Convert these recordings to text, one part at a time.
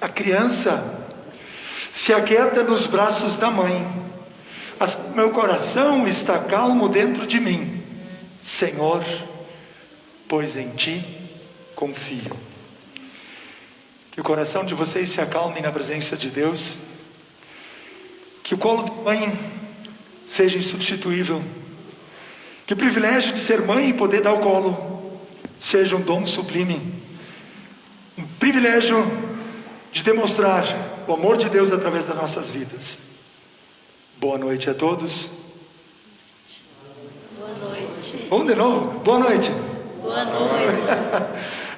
A criança se aquieta nos braços da mãe. Meu coração está calmo dentro de mim, Senhor, pois em Ti confio. Que o coração de vocês se acalme na presença de Deus. Que o colo da mãe seja insubstituível. Que o privilégio de ser mãe e poder dar o colo seja um dom sublime. Um privilégio de demonstrar o amor de Deus através das nossas vidas. Boa noite a todos. Boa noite. Vamos de novo? Boa noite. Boa noite.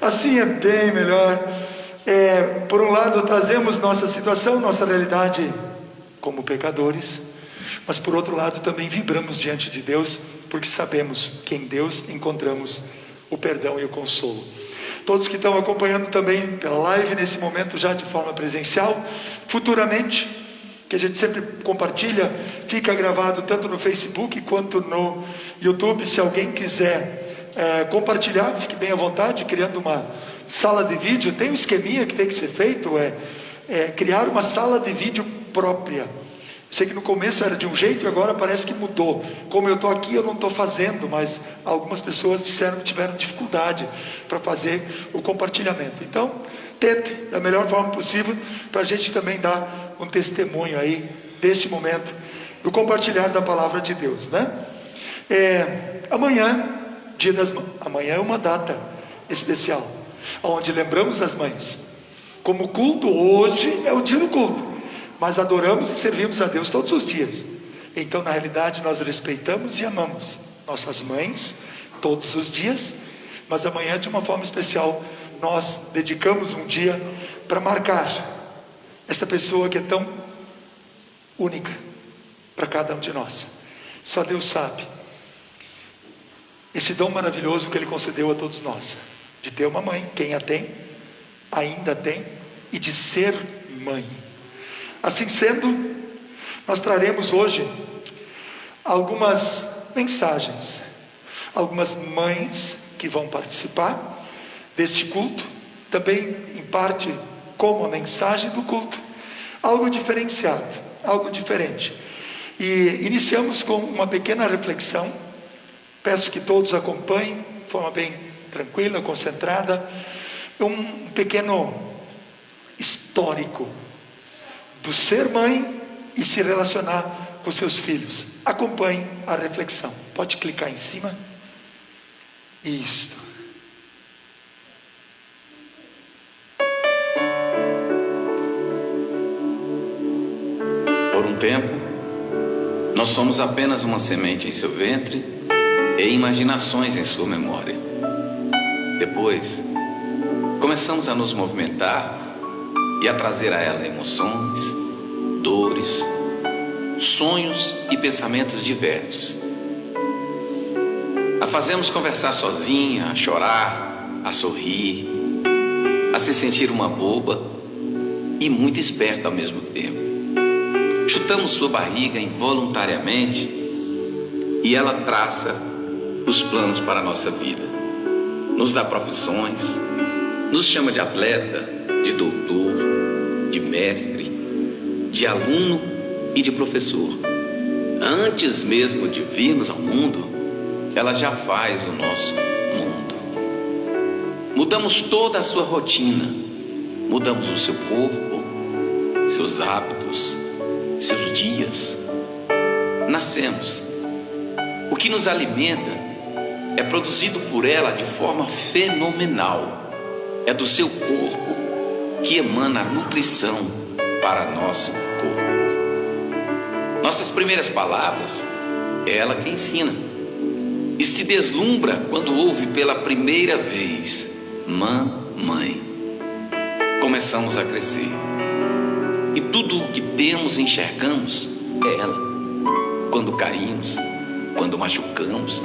Assim é bem melhor. Por um lado, trazemos nossa situação, nossa realidade como pecadores, mas por outro lado também vibramos diante de Deus, porque sabemos que em Deus encontramos o perdão e o consolo. Todos que estão acompanhando também pela live nesse momento já de forma presencial, futuramente, que a gente sempre compartilha, fica gravado tanto no Facebook quanto no YouTube. Se alguém quiser compartilhar, fique bem à vontade, criando uma sala de vídeo. Tem um esqueminha que tem que ser feito, criar uma sala de vídeo própria. Sei que no começo era de um jeito e agora parece que mudou. Como eu estou aqui, eu não estou fazendo, mas algumas pessoas disseram que tiveram dificuldade para fazer o compartilhamento. Então, tente da melhor forma possível, para a gente também dar um testemunho aí deste momento do compartilhar da palavra de Deus, né? Amanhã, dia das mães, amanhã é uma data especial, onde lembramos as mães. Como culto, hoje é o dia do culto, mas adoramos e servimos a Deus todos os dias. Então, na realidade, nós respeitamos e amamos nossas mães todos os dias, mas amanhã, de uma forma especial, nós dedicamos um dia para marcar esta pessoa que é tão única para cada um de nós. Só Deus sabe esse dom maravilhoso que Ele concedeu a todos nós, de ter uma mãe, quem a tem, ainda tem, e de ser mãe. Assim sendo, nós traremos hoje algumas mensagens, algumas mães que vão participar deste culto, também em parte como a mensagem do culto, algo diferenciado, algo diferente. E iniciamos com uma pequena reflexão. Peço que todos acompanhem de forma bem tranquila, concentrada, um pequeno histórico do ser mãe e se relacionar com seus filhos. Acompanhe a reflexão. Pode clicar em cima. Isto. Por um tempo, nós somos apenas uma semente em seu ventre e imaginações em sua memória. Depois, começamos a nos movimentar e a trazer a ela emoções, dores, sonhos e pensamentos diversos. A fazemos conversar sozinha, a chorar, a sorrir, a se sentir uma boba e muito esperta ao mesmo tempo. Chutamos sua barriga involuntariamente e ela traça os planos para a nossa vida. Nos dá profissões, nos chama de atleta, de doutor, de mestre, de aluno e de professor. Antes mesmo de virmos ao mundo, ela já faz o nosso mundo. Mudamos toda a sua rotina, mudamos o seu corpo, seus hábitos, seus dias. Nascemos. O que nos alimenta é produzido por ela de forma fenomenal. É do seu corpo que emana a nutrição para nosso corpo. Nossas primeiras palavras é ela que ensina. E se deslumbra quando ouve pela primeira vez: mamãe. Começamos a crescer. E tudo o que temos e enxergamos é ela. Quando caímos, quando machucamos,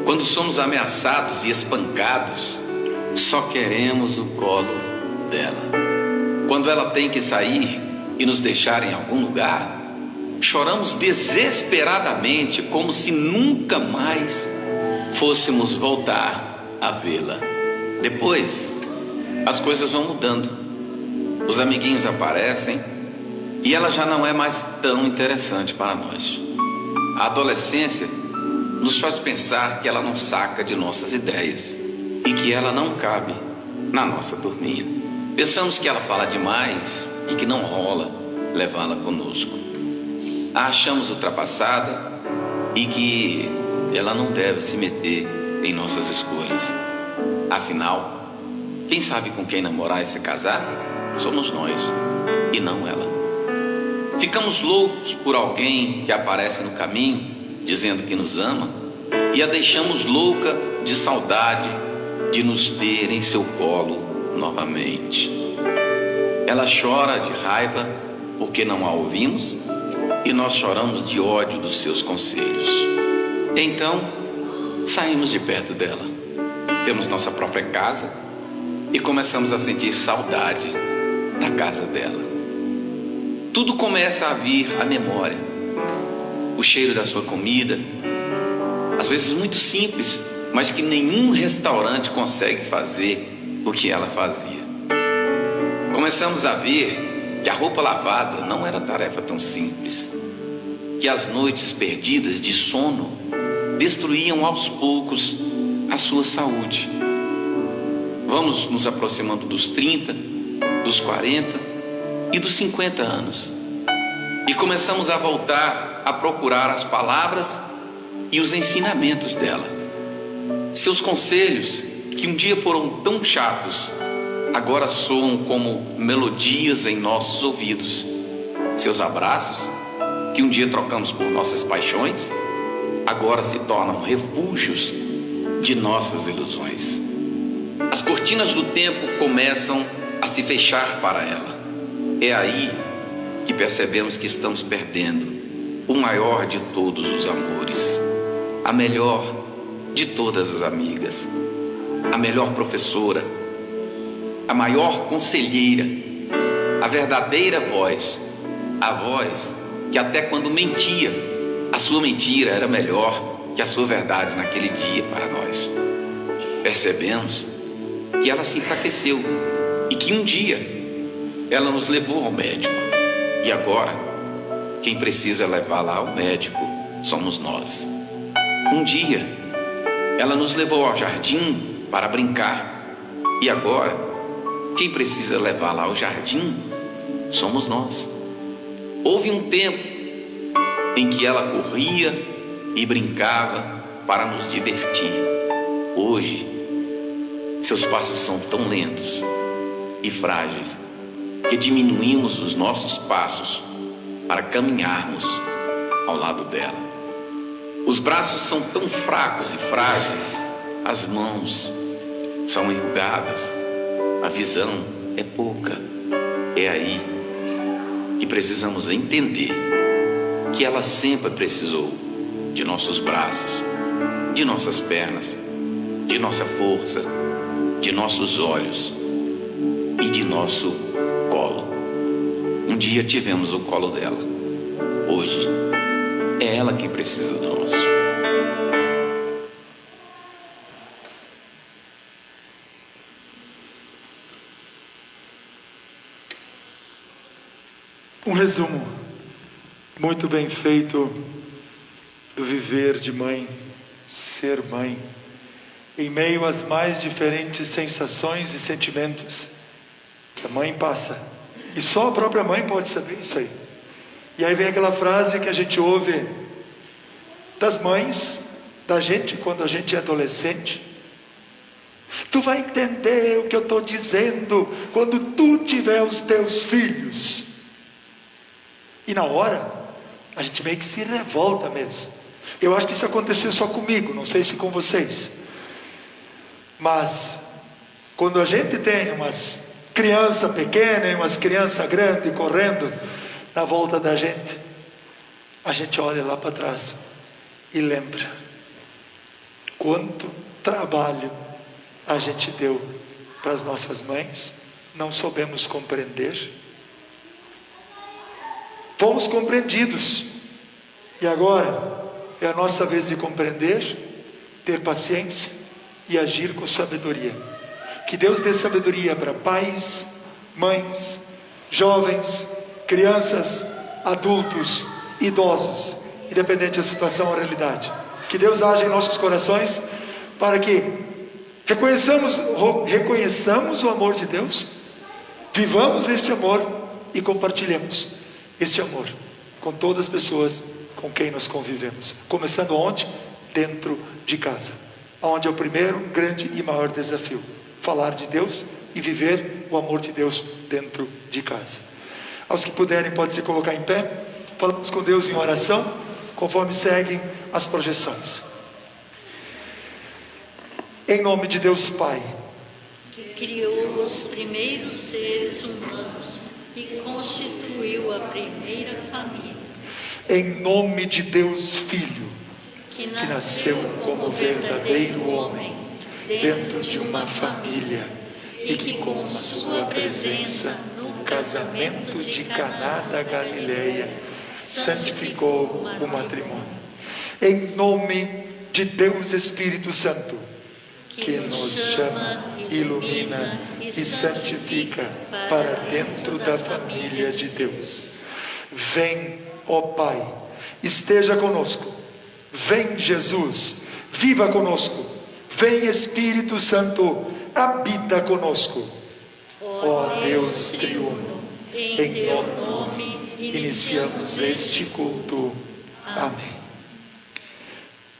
quando somos ameaçados e espancados, só queremos o colo dela. Quando ela tem que sair e nos deixar em algum lugar, choramos desesperadamente, como se nunca mais fôssemos voltar a vê-la. Depois, as coisas vão mudando os amiguinhos aparecem e ela já não é mais tão interessante para nós. A adolescência nos faz pensar que ela não saca de nossas ideias e que ela não cabe na nossa turminha. Pensamos que ela fala demais e que não rola levá-la conosco. A achamos ultrapassada e que ela não deve se meter em nossas escolhas. Afinal, quem sabe com quem namorar e se casar somos nós e não ela. Ficamos loucos por alguém que aparece no caminho dizendo que nos ama e a deixamos louca de saudade de nos ter em seu colo novamente. Ela chora de raiva porque não a ouvimos e nós choramos de ódio dos seus conselhos. Então, saímos de perto dela. Temos nossa própria casa e começamos a sentir saudade da casa dela. Tudo começa a vir à memória. O cheiro da sua comida, às vezes muito simples, mas que nenhum restaurante consegue fazer o que ela fazia. Começamos a ver que a roupa lavada não era tarefa tão simples, que as noites perdidas de sono destruíam aos poucos a sua saúde. Vamos nos aproximando dos 30, dos 40 e dos 50 anos e começamos a voltar a procurar as palavras e os ensinamentos dela. Seus conselhos, que um dia foram tão chatos, agora soam como melodias em nossos ouvidos. Seus abraços, que um dia trocamos por nossas paixões, agora se tornam refúgios de nossas ilusões. As cortinas do tempo começam a se fechar para ela. É aí que percebemos que estamos perdendo o maior de todos os amores, a melhor de todas as amigas, a melhor professora, a maior conselheira, a verdadeira voz, a voz que até quando mentia, a sua mentira era melhor que a sua verdade naquele dia para nós. Percebemos que ela se enfraqueceu e que um dia ela nos levou ao médico e agora quem precisa levá-la ao médico somos nós. Um dia ela nos levou ao jardim para brincar e agora quem precisa levá-la ao jardim somos nós. Houve um tempo em que ela corria e brincava para nos divertir. Hoje seus passos são tão lentos e frágeis que diminuímos os nossos passos para caminharmos ao lado dela. Os braços são tão fracos e frágeis, as mãos são enrugadas, a visão é pouca. É aí que precisamos entender que ela sempre precisou de nossos braços, de nossas pernas, de nossa força, de nossos olhos e de nosso colo. Um dia tivemos o colo dela, hoje é ela quem precisa do nosso. Um resumo muito bem feito do viver de mãe, ser mãe, em meio às mais diferentes sensações e sentimentos que a mãe passa, e só a própria mãe pode saber isso aí. E aí vem aquela frase que a gente ouve das mães, da gente quando a gente é adolescente: tu vai entender o que eu estou dizendo quando tu tiver os teus filhos. E na hora a gente meio que se revolta mesmo. Eu acho que isso aconteceu só comigo, não sei se com vocês. Mas quando a gente tem umas crianças pequenas e umas crianças grandes correndo na volta da gente, a gente olha lá para trás e lembra quanto trabalho a gente deu para as nossas mães, não soubemos compreender. Fomos compreendidos e agora é a nossa vez de compreender, ter paciência e agir com sabedoria. Que Deus dê sabedoria para pais, mães, jovens, crianças, adultos, idosos, independente da situação ou realidade. Que Deus haja em nossos corações para que reconheçamos o amor de Deus, vivamos este amor e compartilhemos este amor com todas as pessoas com quem nós convivemos. Começando onde? Dentro de casa, onde é o primeiro, grande e maior desafio: falar de Deus e viver o amor de Deus dentro de casa. Aos que puderem, podem se colocar em pé. Falamos com Deus em oração, conforme seguem as projeções. Em nome de Deus Pai, que criou os primeiros seres humanos e constituiu a primeira família. Em nome de Deus Filho, que nasceu como verdadeiro homem dentro de uma família e que com a sua presença no casamento de Caná da Galileia santificou o matrimônio. Em nome de Deus Espírito Santo, que nos chama, ilumina e santifica para dentro da família de Deus. Vem, ó Pai, esteja conosco. Vem, Jesus, viva conosco. Vem, Espírito Santo, habita conosco. Ó Deus triuno, em teu nome iniciamos este culto. Amém.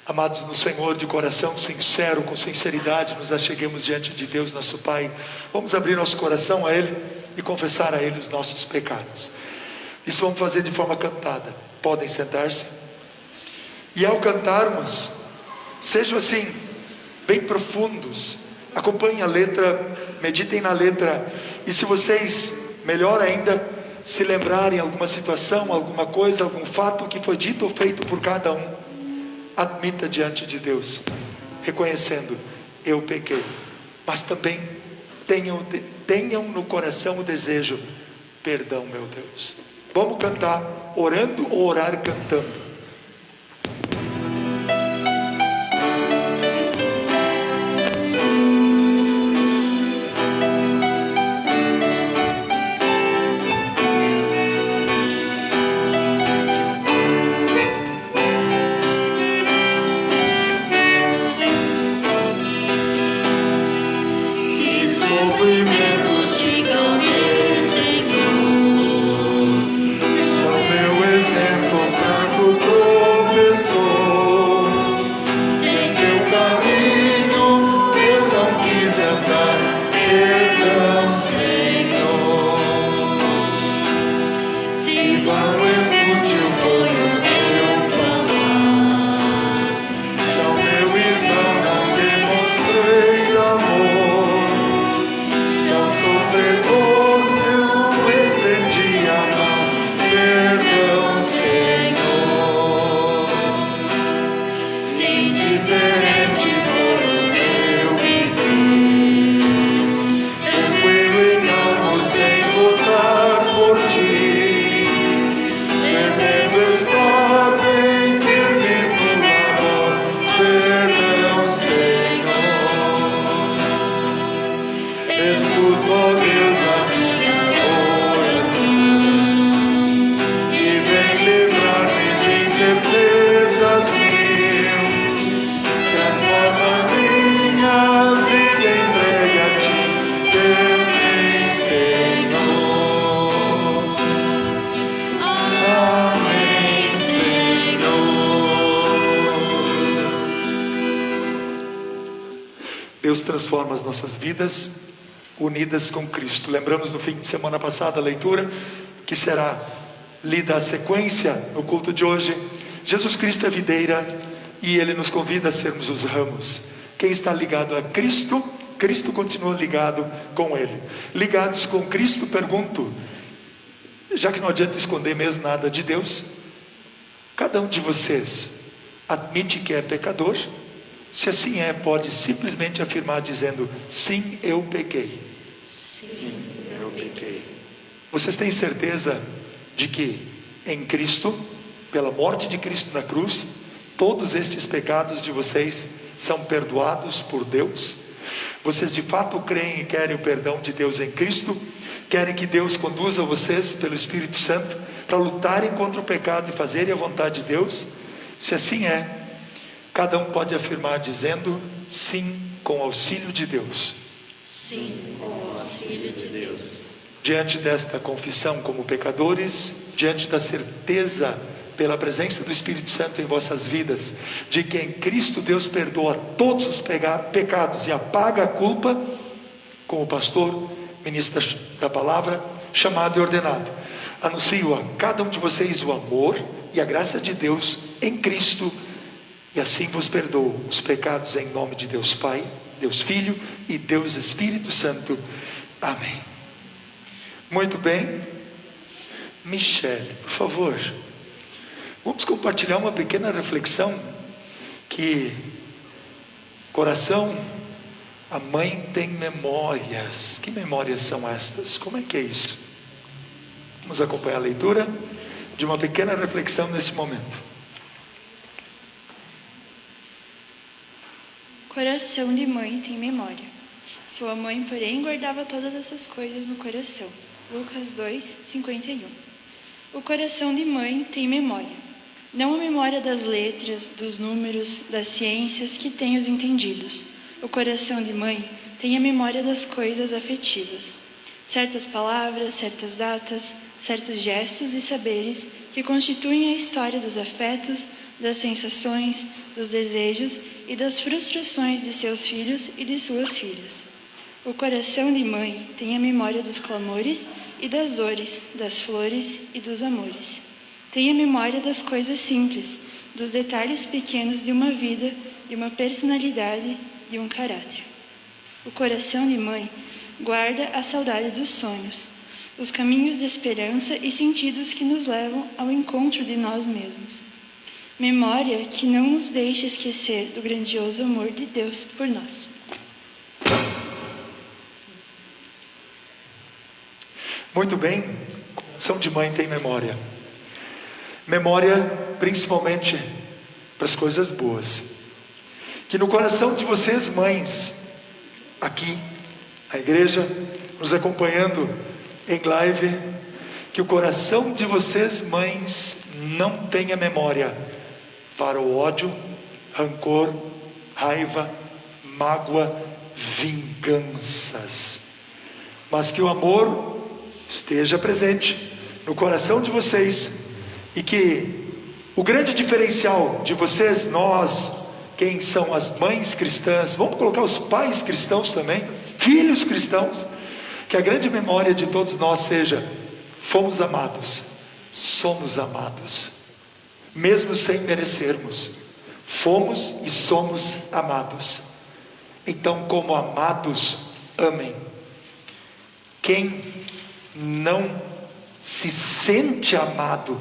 Amados no Senhor, de coração sincero, com sinceridade, nos acheguemos diante de Deus, nosso Pai. Vamos abrir nosso coração a Ele e confessar a Ele os nossos pecados. Isso vamos fazer de forma cantada. Podem sentar-se. E ao cantarmos, sejam assim, bem profundos. Acompanhem a letra, meditem na letra. E se vocês, melhor ainda, se lembrarem alguma situação, alguma coisa, algum fato que foi dito ou feito por cada um, admita diante de Deus, reconhecendo: eu pequei. Mas também tenham no coração o desejo: perdão, meu Deus. Vamos cantar orando ou orar cantando? Deus transforma as nossas vidas unidas com Cristo. Lembramos no fim de semana passada a leitura, que será lida a sequência no culto de hoje. Jesus Cristo é a videira e Ele nos convida a sermos os ramos. Quem está ligado a Cristo, Cristo continua ligado com Ele. Ligados com Cristo, pergunto, já que não adianta esconder mesmo nada de Deus, cada um de vocês admite que é pecador? Se assim é, pode simplesmente afirmar dizendo: sim, eu pequei. Sim, eu pequei. Vocês têm certeza de que em Cristo, pela morte de Cristo na cruz, todos estes pecados de vocês são perdoados por Deus? Vocês de fato creem e querem o perdão de Deus em Cristo? querem que Deus conduza vocês pelo Espírito Santo para lutarem contra o pecado e fazerem a vontade de Deus? Se assim é, cada um pode afirmar dizendo: sim, com o auxílio de Deus. Sim, com o auxílio de Deus. Diante desta confissão como pecadores, diante da certeza pela presença do Espírito Santo em vossas vidas, de que em Cristo Deus perdoa todos os pecados e apaga a culpa, como pastor, ministro da palavra, chamado e ordenado, anuncio a cada um de vocês o amor e a graça de Deus em Cristo, e assim vos perdoo os pecados em nome de Deus Pai, Deus Filho e Deus Espírito Santo. Amém. Muito bem. Michele, por favor, vamos compartilhar uma pequena reflexão que coração, a mãe tem memórias. Que memórias são estas? Como é que é isso? Vamos acompanhar a leitura de uma pequena reflexão nesse momento. Coração de mãe tem memória. Sua mãe, porém, guardava todas essas coisas no coração. Lucas 2, 51. O coração de mãe tem memória. Não a memória das letras, dos números, das ciências que tem os entendidos. O coração de mãe tem a memória das coisas afetivas. Certas palavras, certas datas, certos gestos e saberes que constituem a história dos afetos, das sensações, dos desejos e das frustrações de seus filhos e de suas filhas. O coração de mãe tem a memória dos clamores e das dores, das flores e dos amores. Tem a memória das coisas simples, dos detalhes pequenos de uma vida, de uma personalidade, de um caráter. O coração de mãe guarda a saudade dos sonhos, os caminhos de esperança e sentidos que nos levam ao encontro de nós mesmos. Memória que não nos deixa esquecer do grandioso amor de Deus por nós. Muito bem, coração de mãe tem memória. Memória principalmente para as coisas boas. Que no coração de vocês, mães, aqui, a igreja, nos acompanhando em live, que o coração de vocês, mães, não tenha memória para o ódio, rancor, raiva, mágoa, vinganças, mas que o amor esteja presente no coração de vocês, e que o grande diferencial de vocês, nós, quem são as mães cristãs, vamos colocar os pais cristãos também, filhos cristãos, que a grande memória de todos nós seja: fomos amados, somos amados, mesmo sem merecermos, fomos e somos amados. Então, como amados, amem. Quem não se sente amado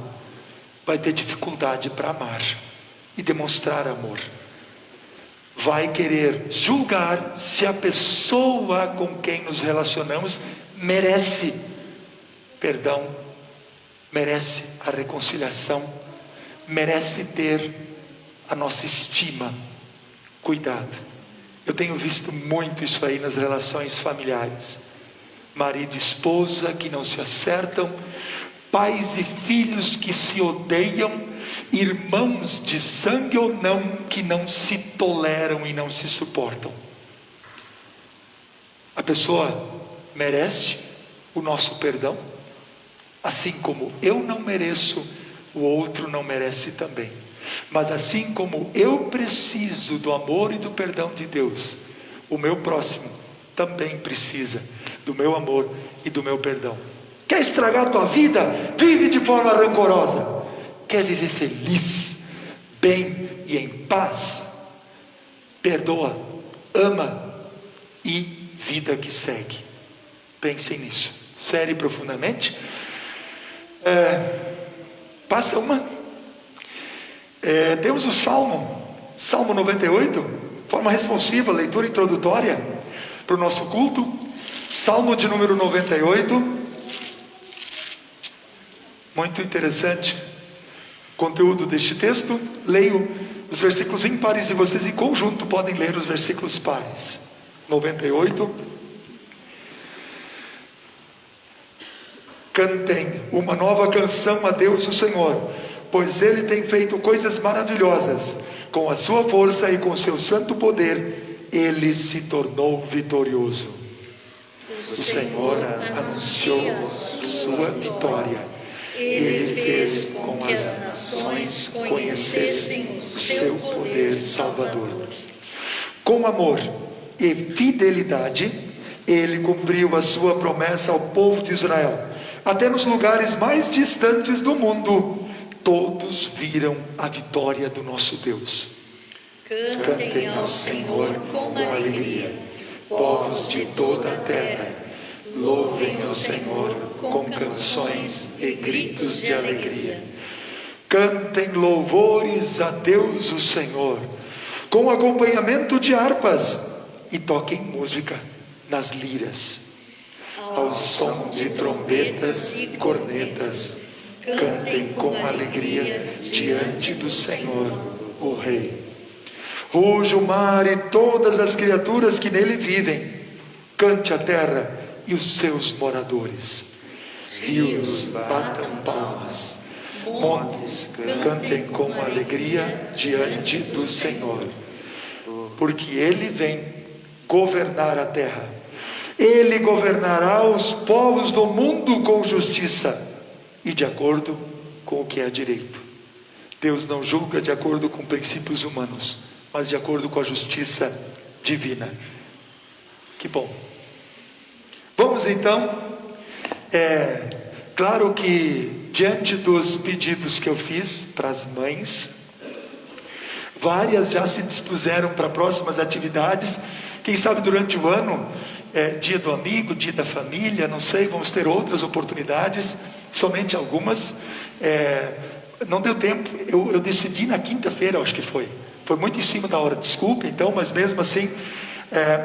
vai ter dificuldade para amar e demonstrar amor. Vai querer julgar se a pessoa com quem nos relacionamos merece perdão, merece a reconciliação, merece ter a nossa estima. Cuidado. Eu tenho visto muito isso aí nas relações familiares. Marido e esposa que não se acertam, pais e filhos que se odeiam, irmãos de sangue ou não, que não se toleram e não se suportam. A pessoa merece o nosso perdão, assim como eu não mereço, o outro não merece também. Mas assim como eu preciso do amor e do perdão de Deus, o meu próximo também precisa do meu amor e do meu perdão. Quer estragar a tua vida? Vive de forma rancorosa. Quer viver feliz, bem e em paz? Perdoa, ama e vida que segue. Pensem nisso, sério e profundamente. Passa uma. Temos o Salmo 98, forma responsiva, leitura introdutória para o nosso culto. Salmo de número 98. Muito interessante o conteúdo deste texto. Leio os versículos ímpares e vocês em conjunto podem ler os versículos pares. 98. Cantem uma nova canção a Deus o Senhor, pois Ele tem feito coisas maravilhosas. Com a sua força e com seu santo poder, Ele se tornou vitorioso. O Senhor anunciou a sua vitória. Ele fez com que as nações conhecessem o seu poder salvador. Com amor e fidelidade, Ele cumpriu a sua promessa ao povo de Israel. Até nos lugares mais distantes do mundo, todos viram a vitória do nosso Deus. Cantem ao Senhor com alegria, povos de toda a terra. Louvem o Senhor com canções e gritos de alegria. Cantem louvores a Deus o Senhor, com acompanhamento de harpas, e toquem música nas liras. Ao som de trombetas e cornetas, cantem com alegria diante do Senhor, o Rei. Ruja o mar e todas as criaturas que nele vivem. Cante a terra e os seus moradores. Rios batam palmas, montes cantem com alegria diante do Senhor, porque Ele vem governar a terra. Ele governará os povos do mundo com justiça e de acordo com o que é direito. Deus não julga de acordo com princípios humanos, mas de acordo com a justiça divina. Que bom. Vamos então, claro que diante dos pedidos que eu fiz para as mães, várias já se dispuseram para próximas atividades. Quem sabe durante o ano, dia do amigo, dia da família, não sei, vamos ter outras oportunidades, somente algumas. Não deu tempo, eu decidi na quinta-feira, acho que foi muito em cima da hora, desculpe então, mas mesmo assim,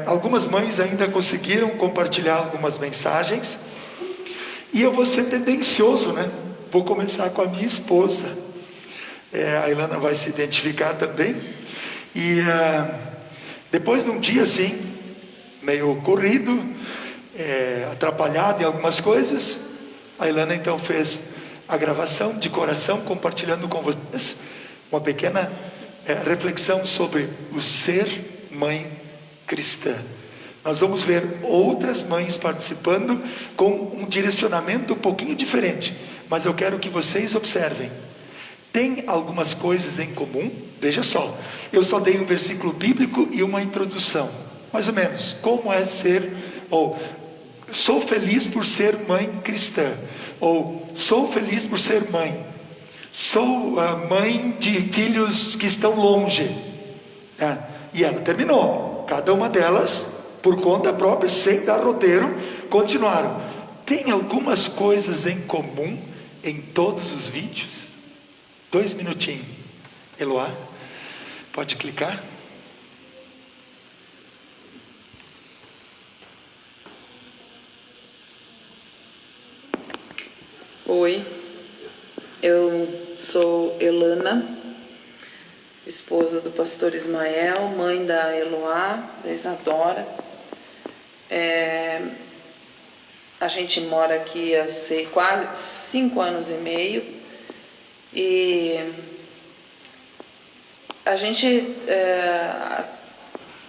algumas mães ainda conseguiram compartilhar algumas mensagens, e eu vou ser tendencioso, né? Vou começar com a minha esposa, a Ilana vai se identificar também, e depois de um dia assim, meio corrido, atrapalhado em algumas coisas, a Ilana então fez a gravação de coração, compartilhando com vocês uma pequena reflexão sobre o ser mãe cristã. Nós vamos ver outras mães participando com um direcionamento um pouquinho diferente, mas eu quero que vocês observem. Tem algumas coisas em comum. Veja só, eu só dei um versículo bíblico e uma introdução, mais ou menos, como é ser, ou sou feliz por ser mãe cristã, ou sou feliz por ser mãe, sou mãe de filhos que estão longe, e ela terminou, cada uma delas, por conta própria, sem dar roteiro, continuaram. Tem algumas coisas em comum em todos os vídeos? 2 minutinhos, Eloá, pode clicar? Oi, eu sou Elana, esposa do pastor Ismael, mãe da Eloá, da Isadora. A gente mora aqui há quase 5 anos e meio, e a gente,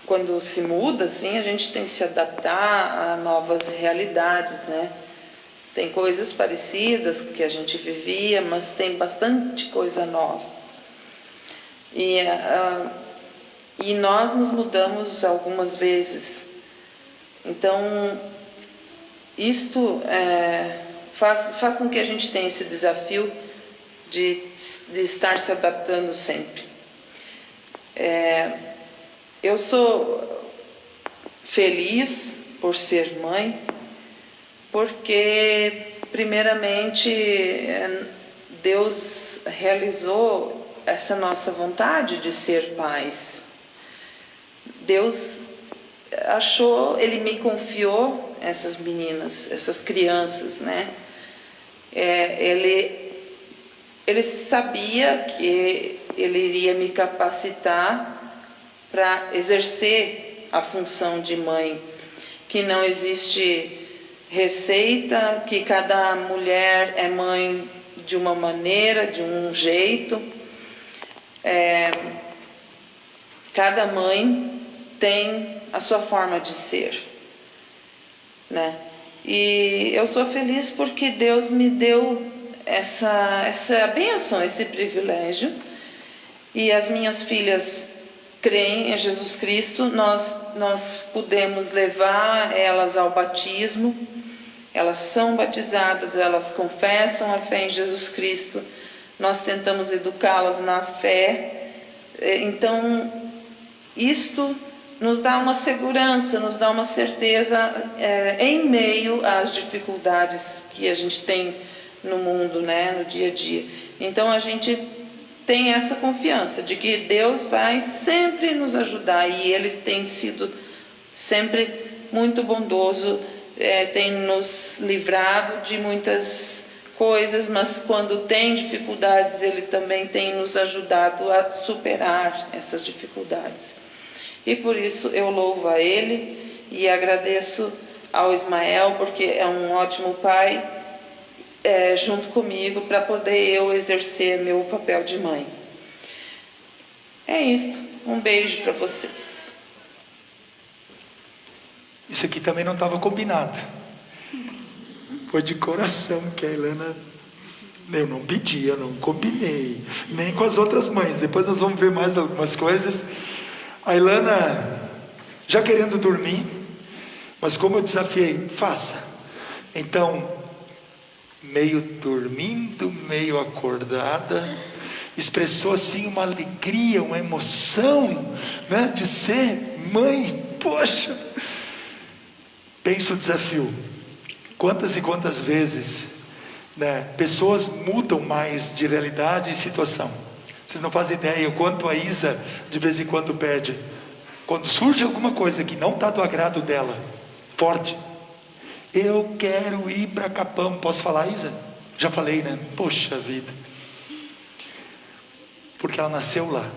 quando se muda, assim, a gente tem que se adaptar a novas realidades, né? Tem coisas parecidas que a gente vivia, mas tem bastante coisa nova. E nós nos mudamos algumas vezes. Então, isto faz com que a gente tenha esse desafio de estar se adaptando sempre. Eu sou feliz por ser mãe, porque, primeiramente, Deus realizou essa nossa vontade de ser pais. Deus Ele me confiou essas meninas, essas crianças, né? Ele sabia que Ele iria me capacitar para exercer a função de mãe, que não existe receita, que cada mulher é mãe de uma maneira, de um jeito. Cada mãe tem a sua forma de ser, né? E eu sou feliz porque Deus me deu essa bênção, esse privilégio. E as minhas filhas creem em Jesus Cristo, nós pudemos levar elas ao batismo, elas são batizadas, elas confessam a fé em Jesus Cristo, nós tentamos educá-las na fé. Então, isto nos dá uma segurança, nos dá uma certeza em meio às dificuldades que a gente tem no mundo, né, no dia a dia. Então, a gente tem essa confiança de que Deus vai sempre nos ajudar, e Ele tem sido sempre muito bondoso, tem nos livrado de muitas coisas, mas quando tem dificuldades, Ele também tem nos ajudado a superar essas dificuldades. E por isso eu louvo a Ele e agradeço ao Ismael, porque é um ótimo pai, junto comigo, para poder eu exercer meu papel de mãe. É isto. Um beijo para vocês. Isso aqui também não estava combinado. Foi de coração que a Ilana... Eu não pedi, eu não combinei. Nem com as outras mães. Depois nós vamos ver mais algumas coisas. A Ilana já querendo dormir, mas como eu desafiei, faça. Então, meio dormindo, meio acordada, expressou assim uma alegria, uma emoção, né, de ser mãe. Poxa, pensa o desafio. Quantas e quantas vezes, né, pessoas mudam mais de realidade e situação. Vocês não fazem ideia o quanto a Isa de vez em quando pede. Quando surge alguma coisa que não está do agrado dela, forte, eu quero ir para Capão. Posso falar, Isa? Já falei, né? Poxa vida. Porque ela nasceu lá,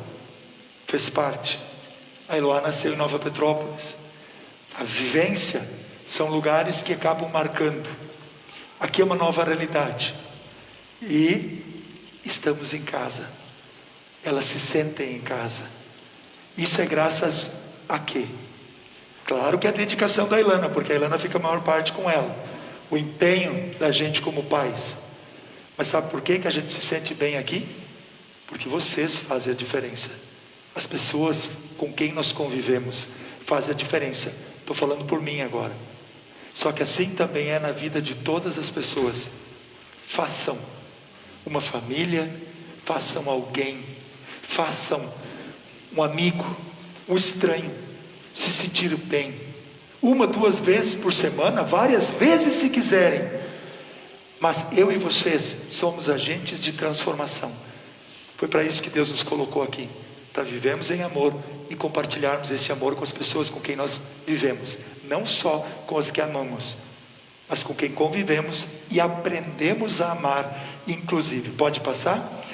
fez parte. A Eloá nasceu em Nova Petrópolis. A vivência são lugares que acabam marcando. Aqui é uma nova realidade. E estamos em casa. Elas se sentem em casa. Isso é graças a quê? Claro que é a dedicação da Ilana, porque a Ilana fica a maior parte com ela. O empenho da gente como pais. Mas sabe por que a gente se sente bem aqui? Porque vocês fazem a diferença. As pessoas com quem nós convivemos fazem a diferença. Estou falando por mim agora. Só que assim também é na vida de todas as pessoas. Façam uma família, façam alguém, façam um amigo, um estranho, se sentir bem. 1, 2 vezes por semana, várias vezes se quiserem. Mas eu e vocês somos agentes de transformação. Foi para isso que Deus nos colocou aqui. Para vivermos em amor e compartilharmos esse amor com as pessoas com quem nós vivemos. Não só com as que amamos, mas com quem convivemos e aprendemos a amar, inclusive. Pode passar?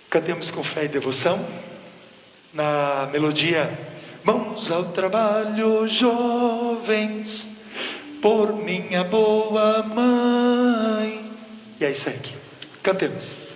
Cantemos com fé e devoção. Na melodia: mãos ao trabalho, jovens, por minha boa mãe. E aí segue. Cantemos.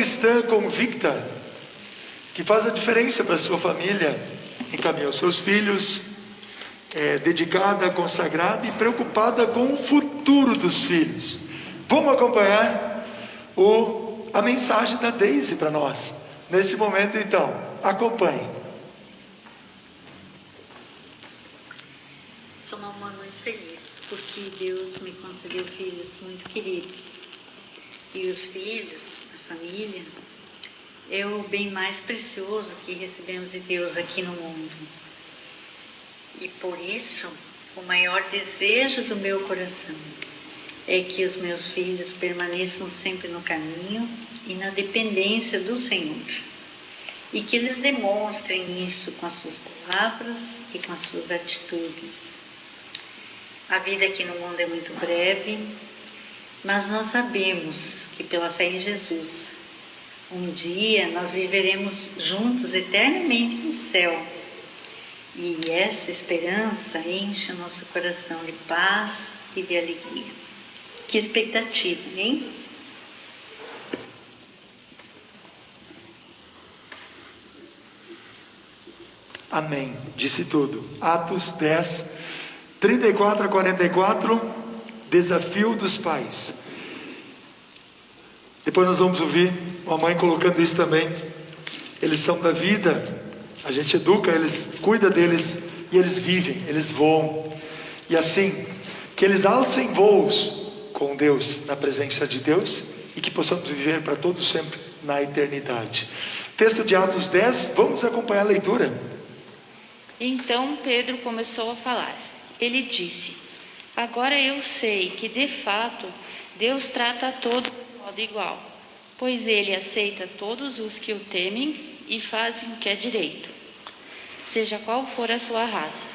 cristã convicta, que faz a diferença para a sua família, encaminha os seus filhos, dedicada, consagrada e preocupada com o futuro dos filhos. Vamos acompanhar a mensagem da Deise para nós, nesse momento então. Acompanhe. Sou uma mãe muito feliz, porque Deus me concedeu filhos muito queridos. E os filhos, a família, é o bem mais precioso que recebemos de Deus aqui no mundo. E por isso, o maior desejo do meu coração é que os meus filhos permaneçam sempre no caminho e na dependência do Senhor. E que eles demonstrem isso com as suas palavras e com as suas atitudes. A vida aqui no mundo é muito breve, mas nós sabemos que pela fé em Jesus, um dia nós viveremos juntos eternamente no céu. E essa esperança enche o nosso coração de paz e de alegria. Que expectativa, hein? Amém. Disse tudo. Atos 10, 34 a 44, desafio dos pais. Depois nós vamos ouvir uma mãe colocando isso também. Eles são da vida, a gente educa eles, cuida deles, e eles vivem, eles voam. E assim, que eles alcem voos com Deus, na presença de Deus, e que possamos viver para todos sempre na eternidade. Texto de Atos 10, vamos acompanhar a leitura. Então Pedro começou a falar. Ele disse: agora eu sei que de fato Deus trata a todos de modo igual, pois ele aceita todos os que o temem e fazem o que é direito, seja qual for a sua raça.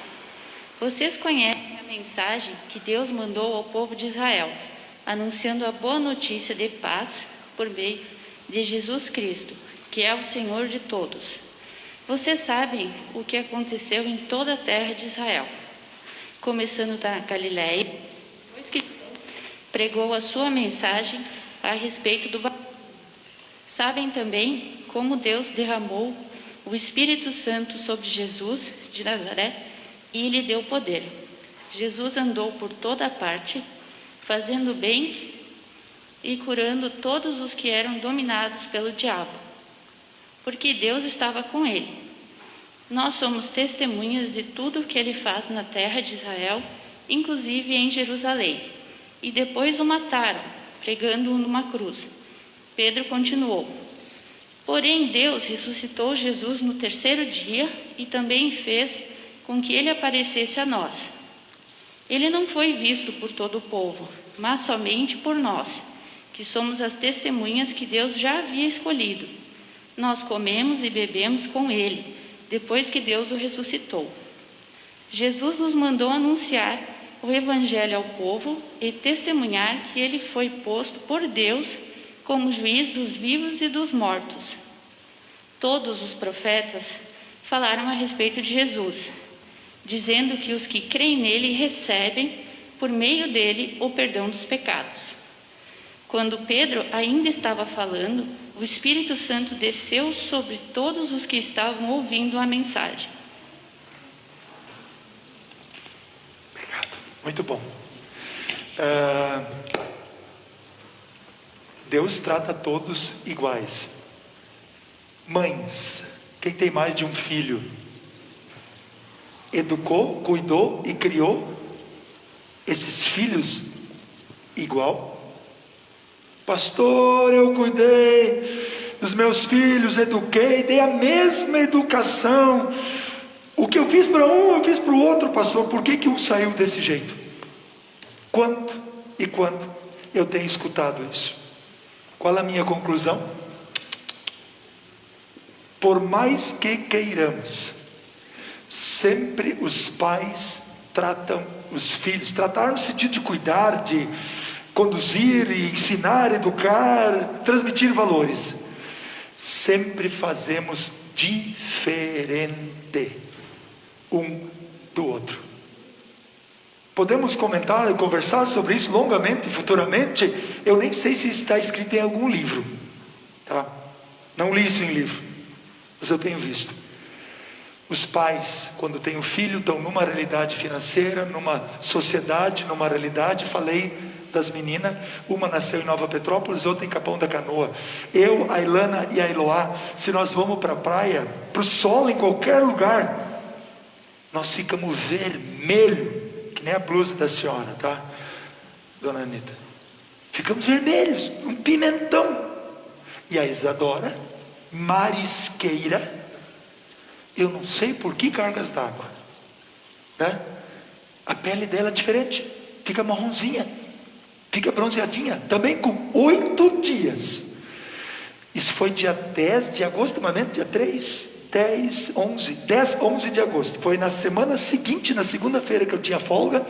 Vocês conhecem a mensagem que Deus mandou ao povo de Israel, anunciando a boa notícia de paz por meio de Jesus Cristo, que é o Senhor de todos. Vocês sabem o que aconteceu em toda a terra de Israel, começando da Galiléia, depois que pregou a sua mensagem a respeito do batismo. Sabem também como Deus derramou o Espírito Santo sobre Jesus de Nazaré e lhe deu poder. Jesus andou por toda parte, fazendo bem e curando todos os que eram dominados pelo diabo, porque Deus estava com ele. Nós somos testemunhas de tudo o que ele faz na terra de Israel, inclusive em Jerusalém. E depois o mataram, pregando-o numa cruz. Pedro continuou: porém Deus ressuscitou Jesus no terceiro dia e também fez com que ele aparecesse a nós. Ele não foi visto por todo o povo, mas somente por nós, que somos as testemunhas que Deus já havia escolhido. Nós comemos e bebemos com ele, depois que Deus o ressuscitou. Jesus nos mandou anunciar o Evangelho ao povo e testemunhar que ele foi posto por Deus como juiz dos vivos e dos mortos. Todos os profetas falaram a respeito de Jesus, dizendo que os que creem nele recebem, por meio dele, o perdão dos pecados. Quando Pedro ainda estava falando, o Espírito Santo desceu sobre todos os que estavam ouvindo a mensagem. Obrigado. Muito bom. Deus trata todos iguais. Mães, quem tem mais de um filho, educou, cuidou e criou esses filhos igual? Pastor, eu cuidei dos meus filhos, eduquei, dei a mesma educação. O que eu fiz para um, eu fiz para o outro, pastor. Por que um saiu desse jeito? Quanto e quando eu tenho escutado isso? Qual a minha conclusão? Por mais que queiramos, sempre os pais tratam os filhos, tratar no sentido de cuidar, de conduzir, ensinar, educar, transmitir valores. Sempre fazemos diferente um do outro. Podemos comentar e conversar sobre isso longamente, futuramente. Eu nem sei se está escrito em algum livro. tá? Não li isso em livro, mas eu tenho visto. Os pais, quando têm um filho, estão numa realidade financeira, numa sociedade, numa realidade. Falei das meninas, uma nasceu em Nova Petrópolis, outra em Capão da Canoa. Eu, a Ilana e a Eloá, se nós vamos para a praia, para o sol, em qualquer lugar, nós ficamos vermelho, que nem a blusa da senhora, tá, dona Anitta? Ficamos vermelhos, um pimentão. E a Isadora, marisqueira, eu não sei por que cargas d'água, né? A pele dela é diferente, fica marronzinha, fica bronzeadinha, também com 8 dias. Isso foi dia 10 de agosto, mas mesmo dia 3, 10, 11 de agosto. Foi na semana seguinte, na segunda-feira, que eu tinha folga.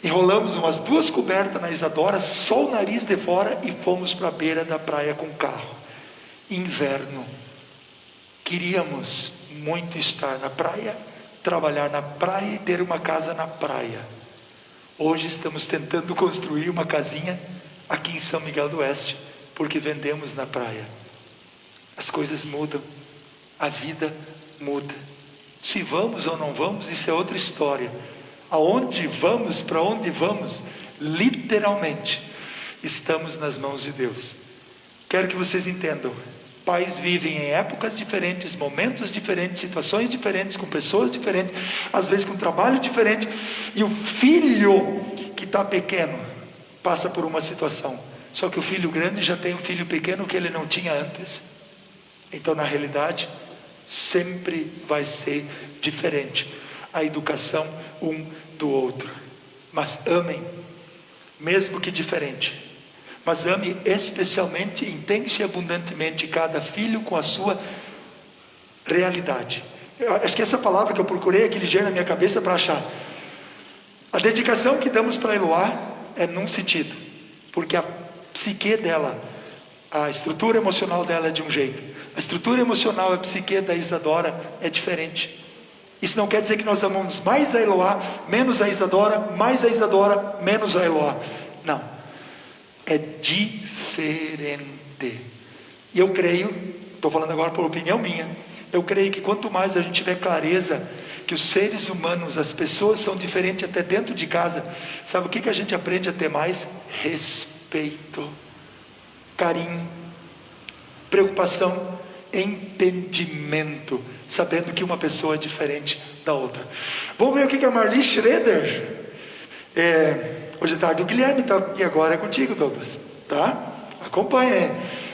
Enrolamos umas 2 cobertas na Isadora, só o nariz de fora, e fomos para a beira da praia com o carro. Inverno. Queríamos muito estar na praia, trabalhar na praia e ter uma casa na praia. Hoje estamos tentando construir uma casinha aqui em São Miguel do Oeste, porque vendemos na praia. As coisas mudam, a vida muda. Se vamos ou não vamos, isso é outra história. Aonde vamos, para onde vamos, literalmente, estamos nas mãos de Deus. Quero que vocês entendam. Pais vivem em épocas diferentes, momentos diferentes, situações diferentes, com pessoas diferentes, às vezes com trabalho diferente. E o filho que está pequeno passa por uma situação. Só que o filho grande já tem um filho pequeno que ele não tinha antes. Então, na realidade, sempre vai ser diferente a educação um do outro. Mas amem, mesmo que diferente. Mas ame especialmente, intensa e abundantemente cada filho com a sua realidade. Eu acho que essa palavra que eu procurei aqui ligeiro na minha cabeça para achar. A dedicação que damos para Eloá é num sentido, porque a psique dela, a estrutura emocional dela é de um jeito. A estrutura emocional, a psique da Isadora é diferente. Isso não quer dizer que nós amamos mais a Eloá, menos a Isadora, mais a Isadora, menos a Eloá. Não. É diferente. E eu creio, estou falando agora por opinião minha, eu creio que quanto mais a gente tiver clareza que os seres humanos, as pessoas são diferentes até dentro de casa, sabe o que a gente aprende a ter mais? Respeito, carinho, preocupação, entendimento, sabendo que uma pessoa é diferente da outra. Vamos ver o que a Marli Schroeder, hoje à tarde o Guilherme está aqui, agora é contigo, Douglas, tá? Acompanha aí.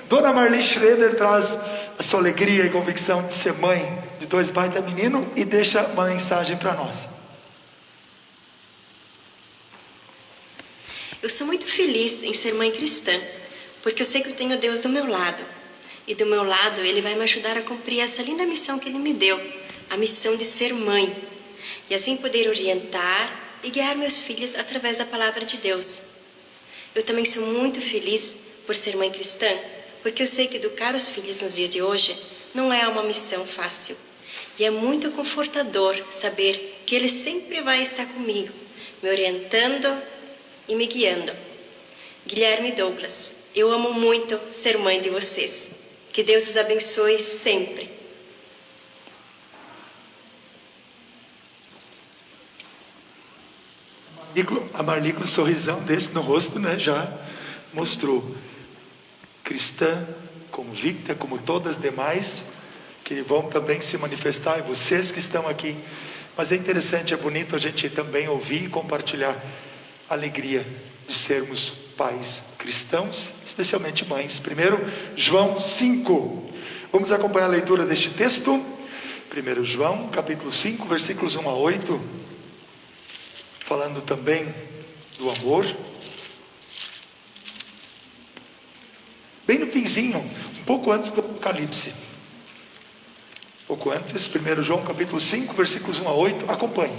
Dona Marli Schroeder traz a sua alegria e convicção de ser mãe de 2 baita meninos e deixa uma mensagem para nós. Eu sou muito feliz em ser mãe cristã, porque eu sei que eu tenho Deus do meu lado. E do meu lado, Ele vai me ajudar a cumprir essa linda missão que Ele me deu, a missão de ser mãe. E assim poder orientar e guiar meus filhos através da palavra de Deus. Eu também sou muito feliz por ser mãe cristã, porque eu sei que educar os filhos nos dias de hoje não é uma missão fácil. E é muito confortador saber que Ele sempre vai estar comigo, me orientando e me guiando. Guilherme e Douglas, eu amo muito ser mãe de vocês. Que Deus os abençoe sempre. A Marli com um sorrisão desse no rosto, né, já mostrou. Cristã, convicta, como todas as demais, que vão também se manifestar, e vocês que estão aqui. Mas é interessante, é bonito a gente também ouvir e compartilhar a alegria de sermos pais cristãos, especialmente mães. Primeiro, João 5. Vamos acompanhar a leitura deste texto. 1 João, capítulo 5, versículos 1 a 8. Falando também do amor. Bem no finzinho, um pouco antes do Apocalipse. Um pouco antes, 1 João capítulo 5, versículos 1 a 8. Acompanhe.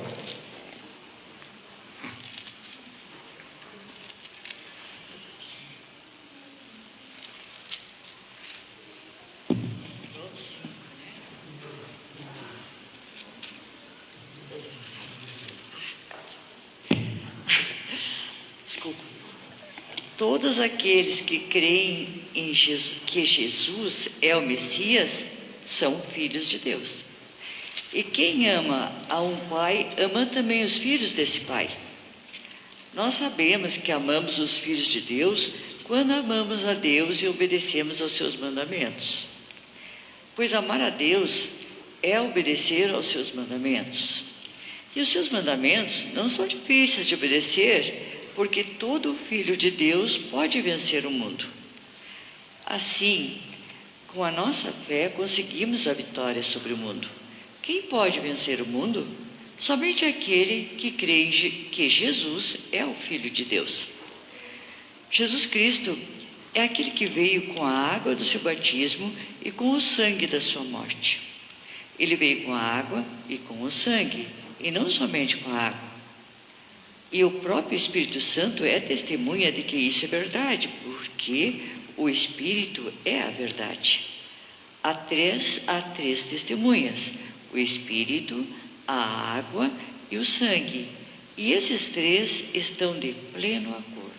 todos aqueles que creem em que Jesus é o Messias são filhos de Deus. E quem ama a um pai, ama também os filhos desse pai. Nós sabemos que amamos os filhos de Deus quando amamos a Deus e obedecemos aos seus mandamentos. Pois amar a Deus é obedecer aos seus mandamentos. E os seus mandamentos não são difíceis de obedecer, porque todo filho de Deus pode vencer o mundo. Assim, com a nossa fé, conseguimos a vitória sobre o mundo. Quem pode vencer o mundo? Somente aquele que crê que Jesus é o Filho de Deus. Jesus Cristo é aquele que veio com a água do seu batismo e com o sangue da sua morte. Ele veio com a água e com o sangue, e não somente com a água. E o próprio Espírito Santo é testemunha de que isso é verdade, porque o Espírito é a verdade. Há três testemunhas: o Espírito, a água e o sangue. E esses três estão de pleno acordo.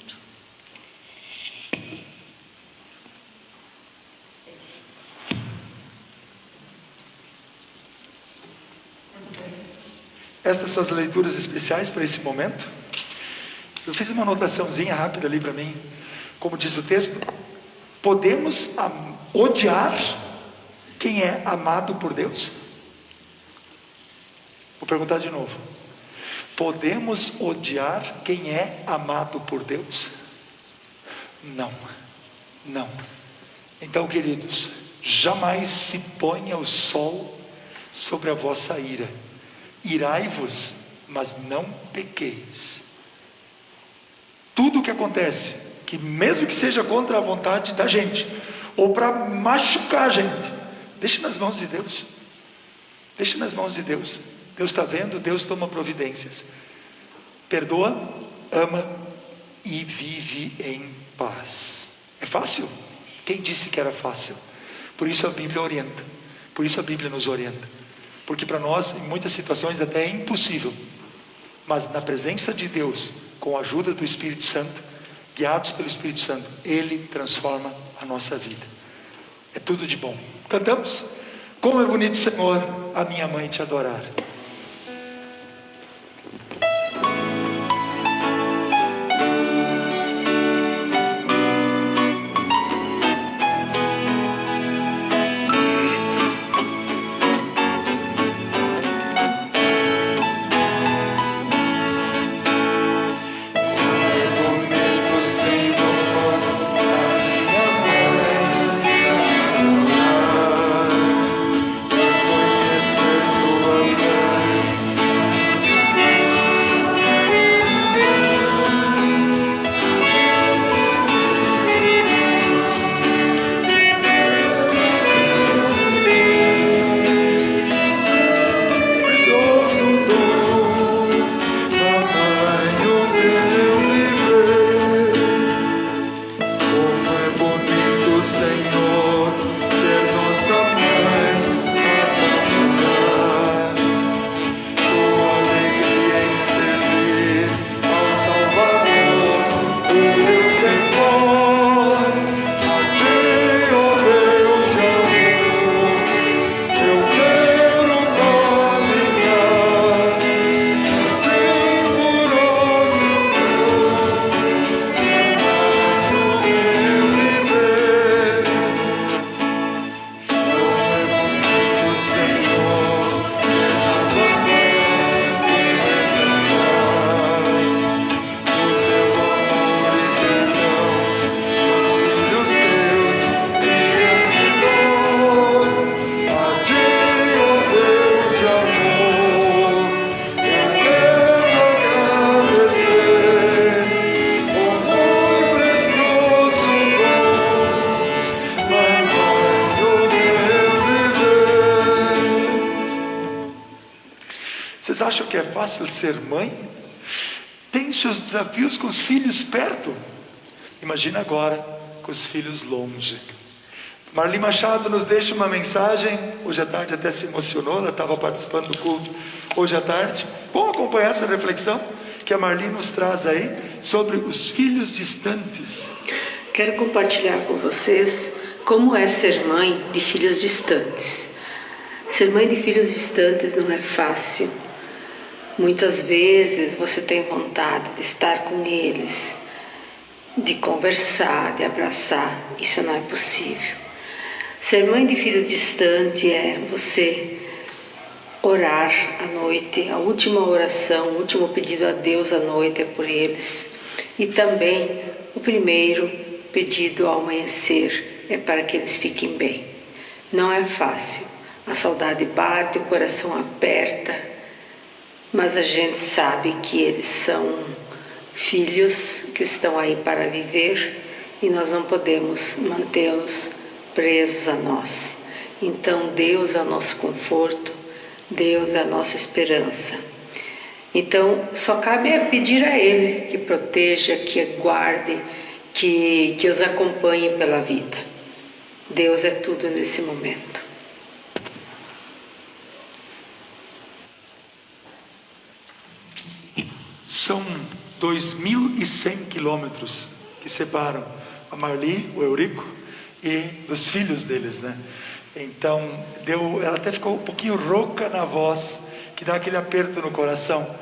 Estas são as leituras especiais para esse momento. Eu fiz uma anotaçãozinha rápida ali para mim. Como diz o texto, podemos odiar quem é amado por Deus? Vou perguntar de novo. Podemos odiar quem é amado por Deus? Não. Não. Então, queridos, jamais se ponha o sol sobre a vossa ira. Irai-vos, mas não pequeis. Tudo o que acontece, que mesmo que seja contra a vontade da gente, ou para machucar a gente, deixe nas mãos de Deus. Deixe nas mãos de Deus. Deus está vendo, Deus toma providências. Perdoa, ama e vive em paz. É fácil? Quem disse que era fácil? Por isso a Bíblia orienta. Por isso a Bíblia nos orienta. Porque para nós, em muitas situações, até é impossível. Mas na presença de Deus, com a ajuda do Espírito Santo, guiados pelo Espírito Santo, Ele transforma a nossa vida. É tudo de bom. Cantamos? Como é bonito, Senhor, a minha mãe te adorar. Vocês acham que é fácil ser mãe? Tem seus desafios com os filhos perto. Imagina agora com os filhos longe. Marli Machado nos deixa uma mensagem. Hoje à tarde até se emocionou, ela estava participando do culto hoje à tarde. Vamos acompanhar essa reflexão? que a Marli nos traz aí sobre os filhos distantes. Quero compartilhar com vocês como é ser mãe de filhos distantes. Ser mãe de filhos distantes não é fácil. Muitas vezes você tem vontade de estar com eles, de conversar, de abraçar. Isso não é possível. Ser mãe de filho distante é você orar à noite, a última oração, o último pedido a Deus à noite é por eles. E também o primeiro pedido ao amanhecer é para que eles fiquem bem. Não é fácil. A saudade bate, o coração aperta, mas a gente sabe que eles são filhos que estão aí para viver e nós não podemos mantê-los presos a nós. Então Deus é o nosso conforto, Deus é a nossa esperança. Então só cabe pedir a Ele que proteja, que guarde, que os acompanhe pela vida. Deus é tudo nesse momento. São 2.100 quilômetros que separam a Marli, o Eurico e dos filhos deles, né? Então, ela até ficou um pouquinho rouca na voz, que dá aquele aperto no coração.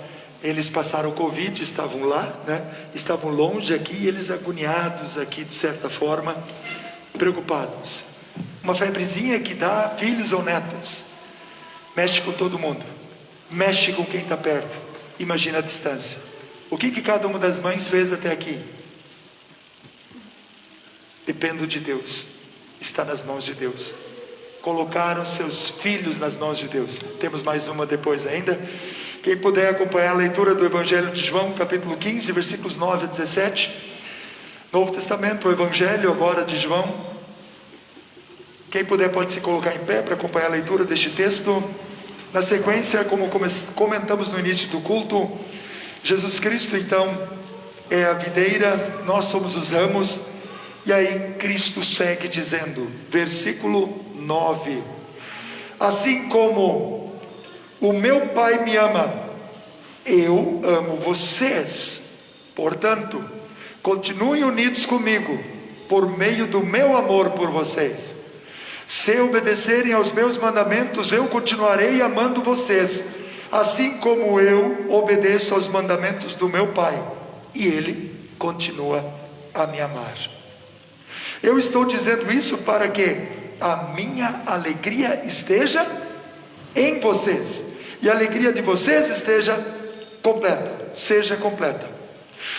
Eles passaram o Covid, estavam lá, né? Estavam longe aqui, eles agoniados aqui, de certa forma, preocupados. Uma febrezinha que dá filhos ou netos. Mexe com todo mundo. Mexe com quem está perto. Imagina a distância. O que cada uma das mães fez até aqui? Dependo de Deus. Está nas mãos de Deus. Colocaram seus filhos nas mãos de Deus. Temos mais uma depois ainda. Quem puder acompanhar a leitura do Evangelho de João, capítulo 15, versículos 9 a 17. Novo Testamento, o Evangelho agora de João. Quem puder pode se colocar em pé para acompanhar a leitura deste texto. Na sequência, como comentamos no início do culto, Jesus Cristo então é a videira, nós somos os ramos. E aí Cristo segue dizendo, versículo 9: assim como o meu Pai me ama, eu amo vocês. Portanto, continuem unidos comigo por meio do meu amor por vocês. Se obedecerem aos meus mandamentos, eu continuarei amando vocês, assim como eu obedeço aos mandamentos do meu Pai, e Ele continua a me amar. Eu estou dizendo isso para que a minha alegria esteja em vocês, e a alegria de vocês esteja completa, seja completa.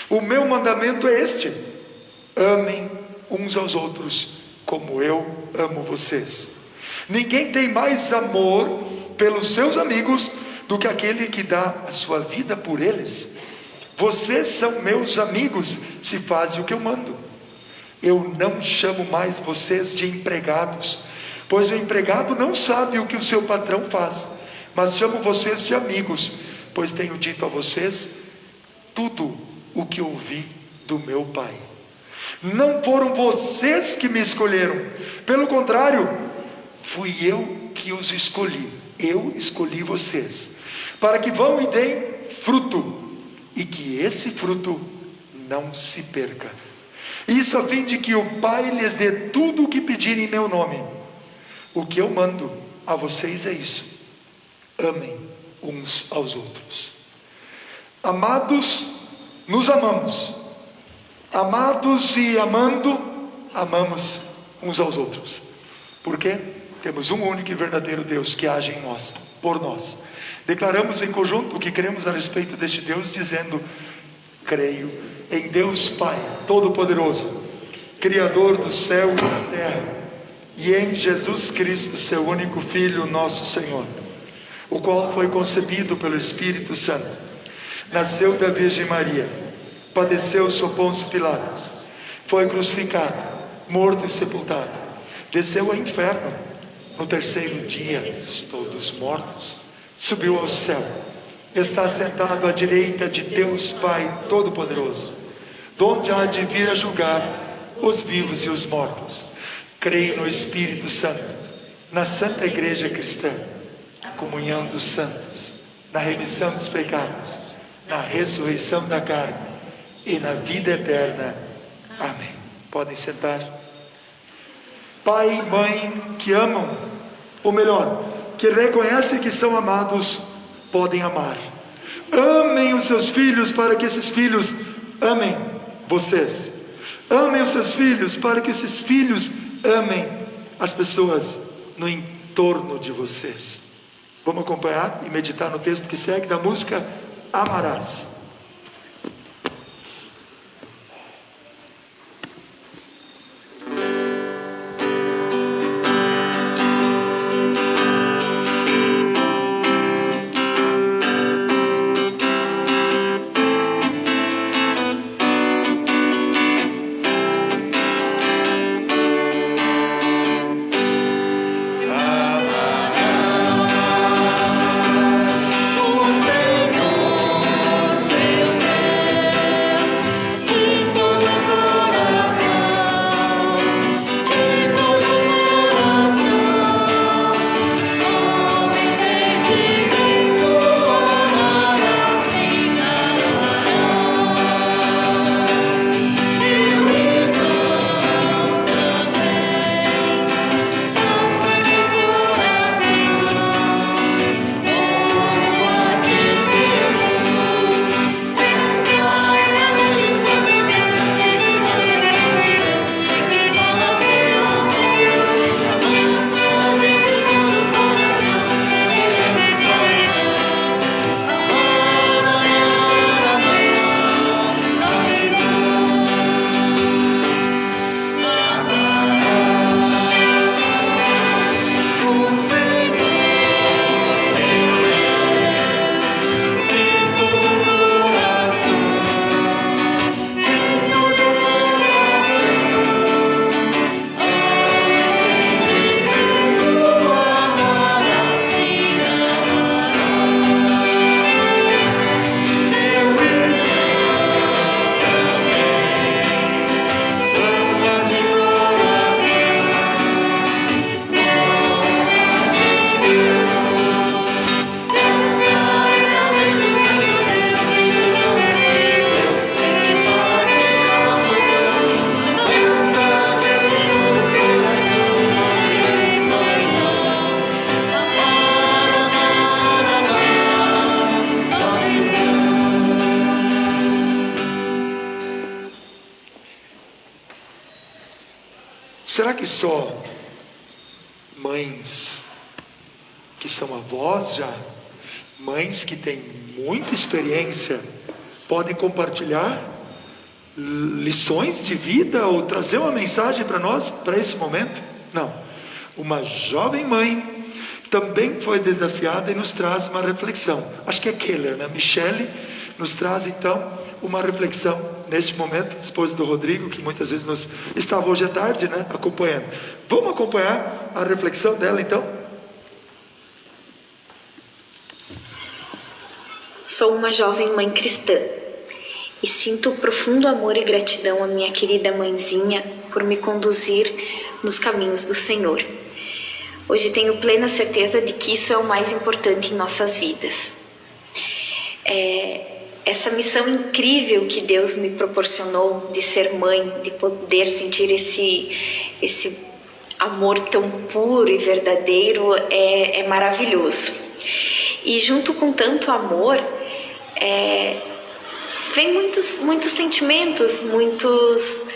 O meu mandamento é este: amem uns aos outros como eu amo vocês. Ninguém tem mais amor pelos seus amigos do que aquele que dá a sua vida por eles. Vocês são meus amigos se fazem o que eu mando. Eu não chamo mais vocês de empregados, pois o empregado não sabe o que o seu patrão faz, mas chamo vocês de amigos, pois tenho dito a vocês tudo o que ouvi do meu Pai. Não foram vocês que me escolheram, pelo contrário, fui eu que os escolhi. Eu escolhi vocês, para que vão e deem fruto, e que esse fruto não se perca. Isso a fim de que o Pai lhes dê tudo o que pedirem em meu nome. O que eu mando a vocês é isso: amem uns aos outros. Amados, nos amamos. Amados e amando, amamos uns aos outros. Por quê? Temos um único e verdadeiro Deus que age em nós, por nós. Declaramos em conjunto o que cremos a respeito deste Deus, dizendo: creio em Deus Pai Todo-Poderoso, Criador do céu e da terra, e em Jesus Cristo, seu único Filho, nosso Senhor, o qual foi concebido pelo Espírito Santo, nasceu da Virgem Maria, padeceu sob Pôncio Pilatos, foi crucificado, morto e sepultado, desceu ao inferno, no terceiro dia ressuscitou dos mortos, subiu ao céu, está sentado à direita de Deus Pai Todo-Poderoso, donde há de vir a julgar os vivos e os mortos. Creio no Espírito Santo, na Santa Igreja Cristã, na comunhão dos santos, na remissão dos pecados, na ressurreição da carne e na vida eterna. Amém. Podem sentar. Pai e mãe que amam, ou melhor, que reconhecem que são amados, podem amar. Amem os seus filhos para que esses filhos amem vocês. Amem os seus filhos para que esses filhos amem as pessoas no entorno de vocês. Vamos acompanhar e meditar no texto que segue da música Amarás. Será que só mães que são avós já, mães que têm muita experiência, podem compartilhar lições de vida ou trazer uma mensagem para nós, para esse momento? Não. Uma jovem mãe também foi desafiada e nos traz uma reflexão. Acho que é Keller, né? Michele nos traz então uma reflexão neste momento, esposa do Rodrigo, que muitas vezes nos estava hoje à tarde, né, acompanhando. Vamos acompanhar a reflexão dela então? Sou uma jovem mãe cristã e sinto profundo amor e gratidão à minha querida mãezinha por me conduzir nos caminhos do Senhor. Hoje tenho plena certeza de que isso é o mais importante em nossas vidas. Essa missão incrível que Deus me proporcionou de ser mãe, de poder sentir esse amor tão puro e verdadeiro é maravilhoso. E junto com tanto amor, vem muitos sentimentos, muitos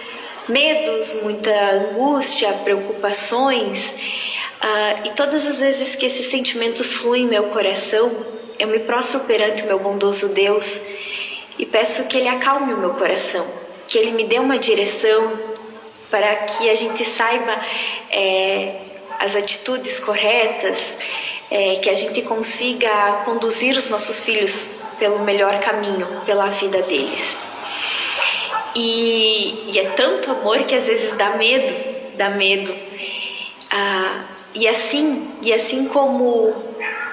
medos, muita angústia, preocupações. E todas as vezes que esses sentimentos fluem em meu coração, eu me prostro perante o meu bondoso Deus e peço que Ele acalme o meu coração, que Ele me dê uma direção para que a gente saiba as atitudes corretas, que a gente consiga conduzir os nossos filhos pelo melhor caminho, pela vida deles. E é tanto amor que às vezes dá medo. E assim como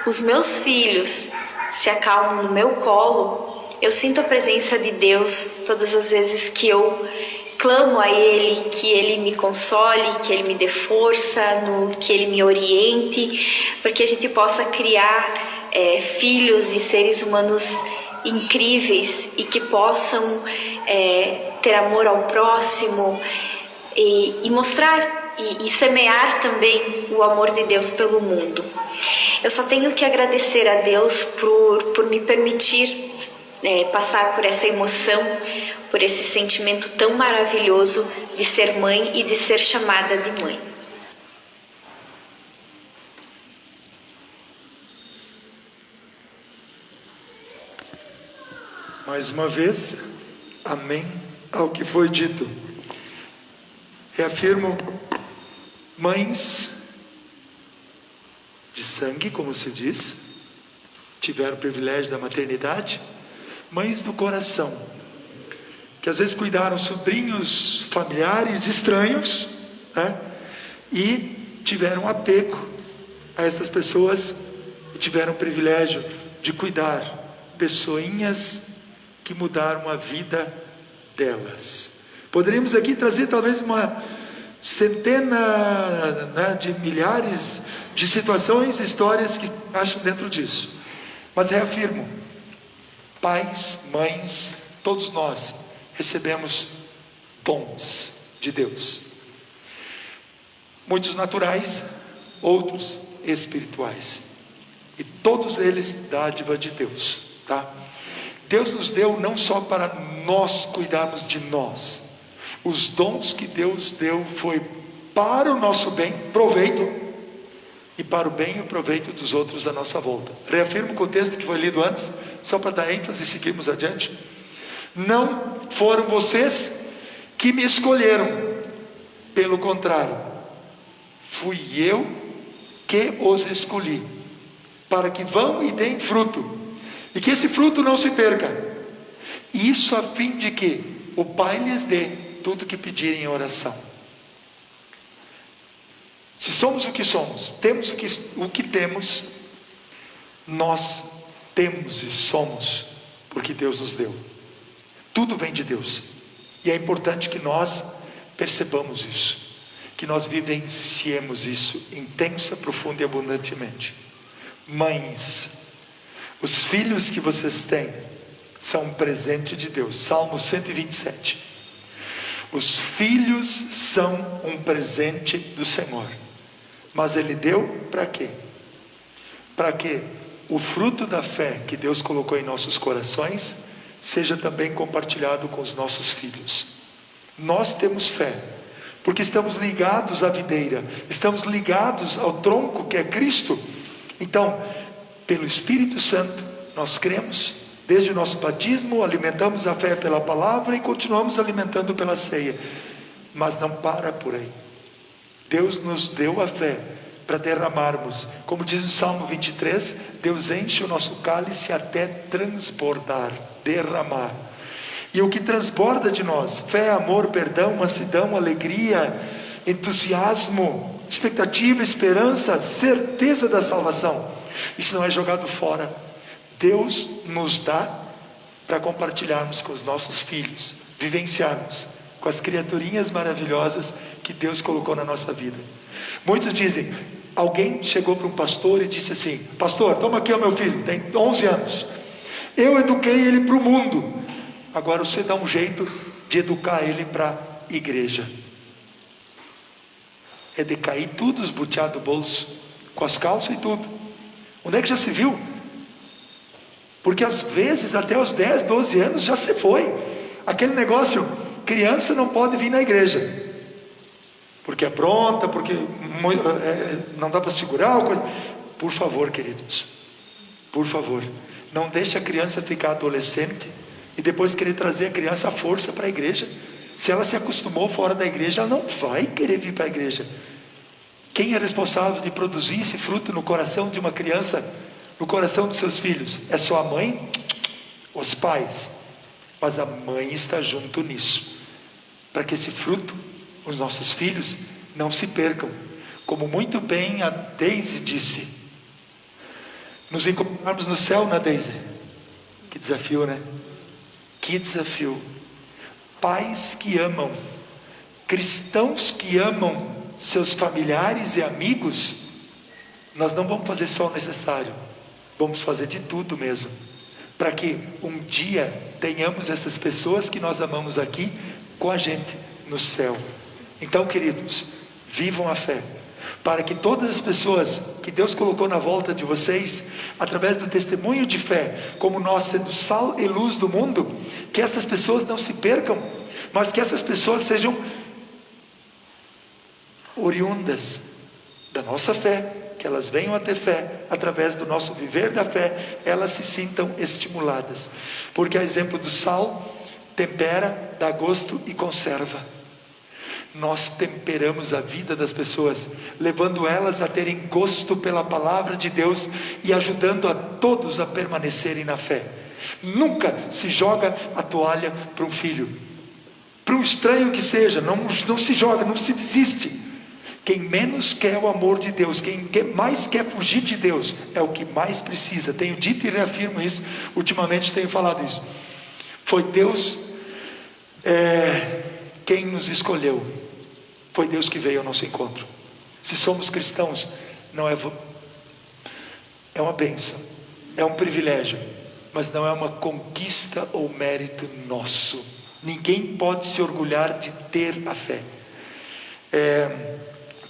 os meus filhos se acalmam no meu colo, eu sinto a presença de Deus todas as vezes que eu clamo a Ele, que Ele me console, que Ele me dê força, que Ele me oriente, para que a gente possa criar filhos e seres humanos incríveis e que possam ter amor ao próximo e mostrar e semear também o amor de Deus pelo mundo. Eu só tenho que agradecer a Deus por me permitir passar por essa emoção, por esse sentimento tão maravilhoso de ser mãe e de ser chamada de mãe. Mais uma vez, amém ao que foi dito. Reafirmo, mães de sangue, como se diz, tiveram o privilégio da maternidade, mães do coração, que às vezes cuidaram sobrinhos, familiares, estranhos, né? E tiveram apego a essas pessoas e tiveram o privilégio de cuidar pessoinhas que mudaram a vida delas. Poderíamos aqui trazer talvez uma centena, né, de milhares de situações, histórias que se acham dentro disso. Mas reafirmo, pais, mães, todos nós recebemos dons de Deus. Muitos naturais, outros espirituais. E todos eles dádiva de Deus, tá? Deus nos deu não só para nós cuidarmos de nós. Os dons que Deus deu foi para o nosso bem, proveito, e para o bem e o proveito dos outros à nossa volta. Reafirmo o texto que foi lido antes, só para dar ênfase e seguirmos adiante. Não foram vocês que me escolheram, pelo contrário, fui eu que os escolhi, para que vão e deem fruto, e que esse fruto não se perca. Isso a fim de que o Pai lhes dê tudo que pedirem em oração. Se somos o que somos, temos o que temos, nós temos e somos porque Deus nos deu. Tudo vem de Deus. E é importante que nós percebamos isso, que nós vivenciemos isso intensa, profunda e abundantemente. Mães, os filhos que vocês têm são um presente de Deus. Salmo 127. Os filhos são um presente do Senhor. Mas Ele deu para quê? Para que o fruto da fé que Deus colocou em nossos corações seja também compartilhado com os nossos filhos. Nós temos fé, porque estamos ligados à videira, estamos ligados ao tronco que é Cristo. Então, pelo Espírito Santo, nós cremos, desde o nosso batismo, alimentamos a fé pela palavra e continuamos alimentando pela ceia. Mas não para por aí. Deus nos deu a fé para derramarmos, como diz o Salmo 23, Deus enche o nosso cálice até transbordar, derramar. E o que transborda de nós, fé, amor, perdão, mansidão, alegria, entusiasmo, expectativa, esperança, certeza da salvação, isso não é jogado fora. Deus nos dá para compartilharmos com os nossos filhos, vivenciarmos com as criaturinhas maravilhosas que Deus colocou na nossa vida. Muitos dizem, alguém chegou para um pastor e disse assim: pastor, toma aqui o meu filho, tem 11 anos, eu eduquei ele para o mundo, agora você dá um jeito de educar ele para a igreja. É de cair tudo, os butiá do bolso, com as calças e tudo. Onde é que já se viu? Porque às vezes até os 10, 12 anos já se foi aquele negócio, criança não pode vir na igreja porque é pronta, porque não dá para segurar coisa. Por favor, queridos, por favor, não deixe a criança ficar adolescente e depois querer trazer a criança à força para a igreja. Se ela se acostumou fora da igreja, ela não vai querer vir para a igreja. Quem é responsável de produzir esse fruto no coração de uma criança, no coração dos seus filhos? É só a mãe? Os pais? Mas a mãe está junto nisso, para que esse fruto, os nossos filhos, não se percam. Como muito bem a Deise disse, nos encontrarmos no céu, né, Deise? Que desafio, né? Que desafio. Pais que amam, cristãos que amam seus familiares e amigos, nós não vamos fazer só o necessário, vamos fazer de tudo mesmo, para que um dia tenhamos essas pessoas que nós amamos aqui com a gente no céu. Então, queridos, vivam a fé, para que todas as pessoas que Deus colocou na volta de vocês, através do testemunho de fé, como nós sendo sal e luz do mundo, que essas pessoas não se percam, mas que essas pessoas sejam oriundas da nossa fé, que elas venham a ter fé, através do nosso viver da fé, elas se sintam estimuladas, porque a exemplo do sal, tempera, dá gosto e conserva. Nós temperamos a vida das pessoas, levando elas a terem gosto pela palavra de Deus e ajudando a todos a permanecerem na fé. Nunca se joga a toalha para um filho, para um estranho que seja, não se joga, não se desiste. Quem menos quer o amor de Deus, quem mais quer fugir de Deus, é o que mais precisa. Tenho dito e reafirmo isso, ultimamente tenho falado isso. Foi Deus quem nos escolheu, foi Deus que veio ao nosso encontro. Se somos cristãos, não é uma bênção, é um privilégio, mas não é uma conquista ou mérito nosso. Ninguém pode se orgulhar de ter a fé.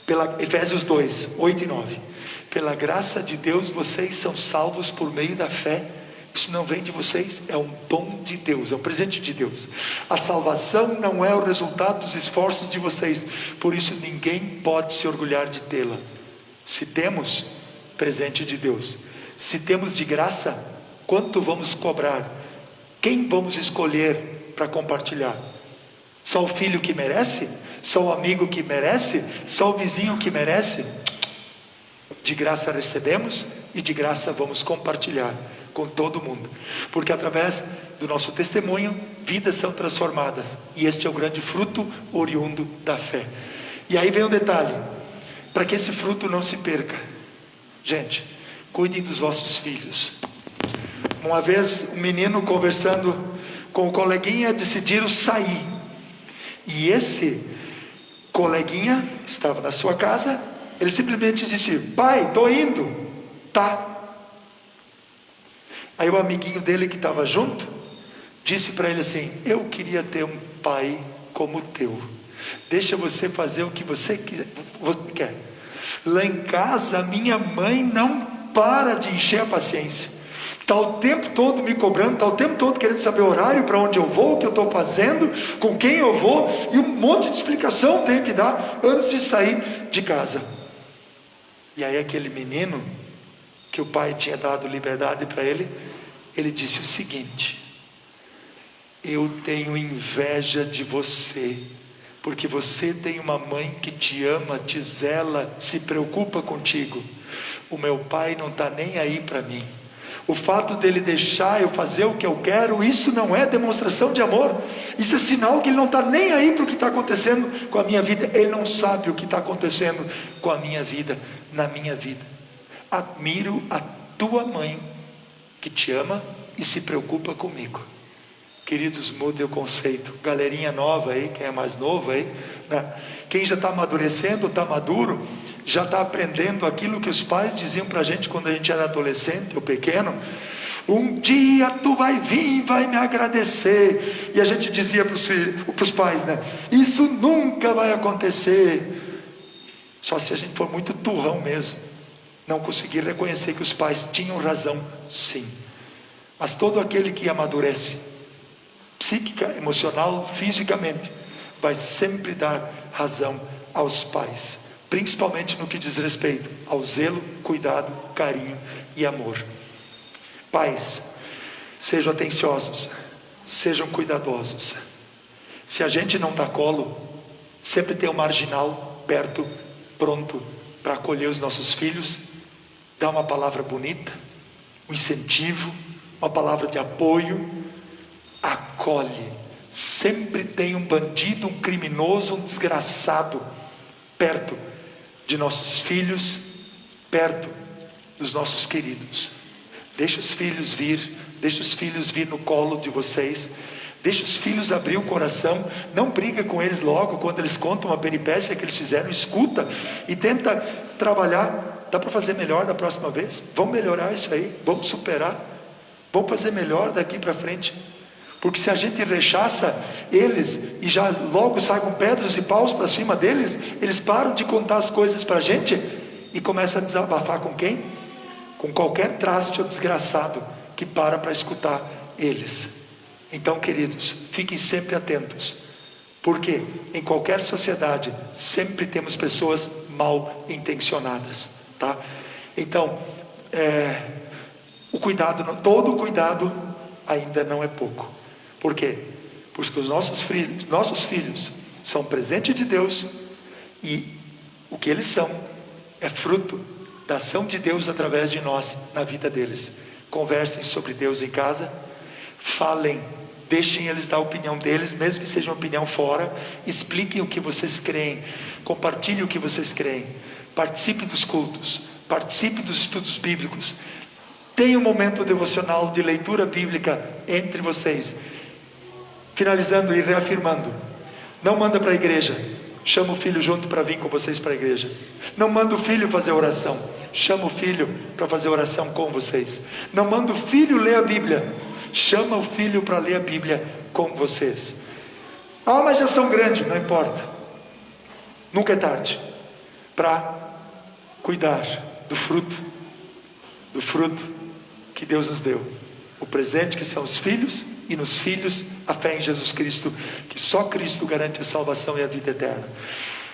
Pela Efésios 2, 8 e 9. Pela graça de Deus vocês são salvos por meio da fé. Isso não vem de vocês, é um dom de Deus, é um presente de Deus. A salvação não é o resultado dos esforços de vocês, por isso ninguém pode se orgulhar de tê-la. Se temos, presente de Deus. Se temos de graça, quanto vamos cobrar? Quem vamos escolher para compartilhar? Só o filho que merece? Só o amigo que merece? Só o vizinho que merece? De graça recebemos e de graça vamos compartilhar com todo mundo, porque através do nosso testemunho, vidas são transformadas, e este é o grande fruto oriundo da fé. E aí vem um detalhe, para que esse fruto não se perca. Gente, cuidem dos vossos filhos. Uma vez um menino conversando com o coleguinha decidiram sair, e esse coleguinha estava na sua casa, ele simplesmente disse: pai, estou indo. Tá. Aí o amiguinho dele que estava junto disse para ele assim: eu queria ter um pai como o teu, deixa você fazer o que você quer. Lá em casa a minha mãe não para de encher a paciência, está o tempo todo me cobrando, está o tempo todo querendo saber o horário, para onde eu vou, o que eu estou fazendo, com quem eu vou, e um monte de explicação tenho que dar antes de sair de casa. E aí aquele menino, que o pai tinha dado liberdade para ele, ele disse o seguinte: eu tenho inveja de você, porque você tem uma mãe que te ama, te zela, se preocupa contigo. O meu pai não está nem aí para mim. O fato dele deixar eu fazer o que eu quero, isso não é demonstração de amor. Isso é sinal que ele não está nem aí para o que está acontecendo com a minha vida. Ele não sabe o que está acontecendo com a minha vida, na minha vida. Admiro a tua mãe, que te ama e se preocupa comigo. Queridos, mude o conceito. Galerinha nova aí, quem é mais novo aí, né? Quem já está amadurecendo, está maduro, já está aprendendo aquilo que os pais diziam para a gente quando a gente era adolescente ou pequeno: um dia tu vai vir e vai me agradecer. E a gente dizia para os pais, né? Isso nunca vai acontecer. Só se a gente for muito turrão mesmo, não conseguir reconhecer que os pais tinham razão, sim. Mas todo aquele que amadurece, psíquica, emocional, fisicamente, vai sempre dar razão aos pais, principalmente no que diz respeito ao zelo, cuidado, carinho e amor. Pais, sejam atenciosos, sejam cuidadosos. Se a gente não dá colo, sempre tem um marginal perto, pronto para acolher os nossos filhos, dar uma palavra bonita, um incentivo, uma palavra de apoio. Acolhe. Sempre tem um bandido, um criminoso, um desgraçado perto de nossos filhos, perto dos nossos queridos. Deixa os filhos vir, deixa os filhos vir no colo de vocês, deixa os filhos abrir o coração. Não briga com eles logo quando eles contam uma peripécia que eles fizeram. Escuta e tenta trabalhar. Dá para fazer melhor da próxima vez? Vamos melhorar isso aí, vamos superar. Vamos fazer melhor daqui para frente. Porque se a gente rechaça eles e já logo sai com pedras e paus para cima deles, eles param de contar as coisas para a gente e começam a desabafar com quem? Com qualquer traste ou desgraçado que para escutar eles. Então, queridos, fiquem sempre atentos. Porque em qualquer sociedade sempre temos pessoas mal intencionadas, tá? Então, todo cuidado ainda não é pouco. Por quê? Porque os nossos filhos são presente de Deus e o que eles são é fruto da ação de Deus através de nós na vida deles. Conversem sobre Deus em casa, falem, deixem eles dar a opinião deles, mesmo que seja uma opinião fora, expliquem o que vocês creem, compartilhem o que vocês creem, participe dos cultos, participe dos estudos bíblicos, tenha um momento devocional de leitura bíblica entre vocês. Finalizando e reafirmando, não manda para a igreja, chama o filho junto para vir com vocês para a igreja. Não manda o filho fazer oração, chama o filho para fazer oração com vocês. Não manda o filho ler a Bíblia, chama o filho para ler a Bíblia com vocês. Ah, mas já são grandes, não importa. Nunca é tarde para cuidar do fruto que Deus nos deu. O presente que são os filhos, e nos filhos a fé em Jesus Cristo, que só Cristo garante a salvação e a vida eterna.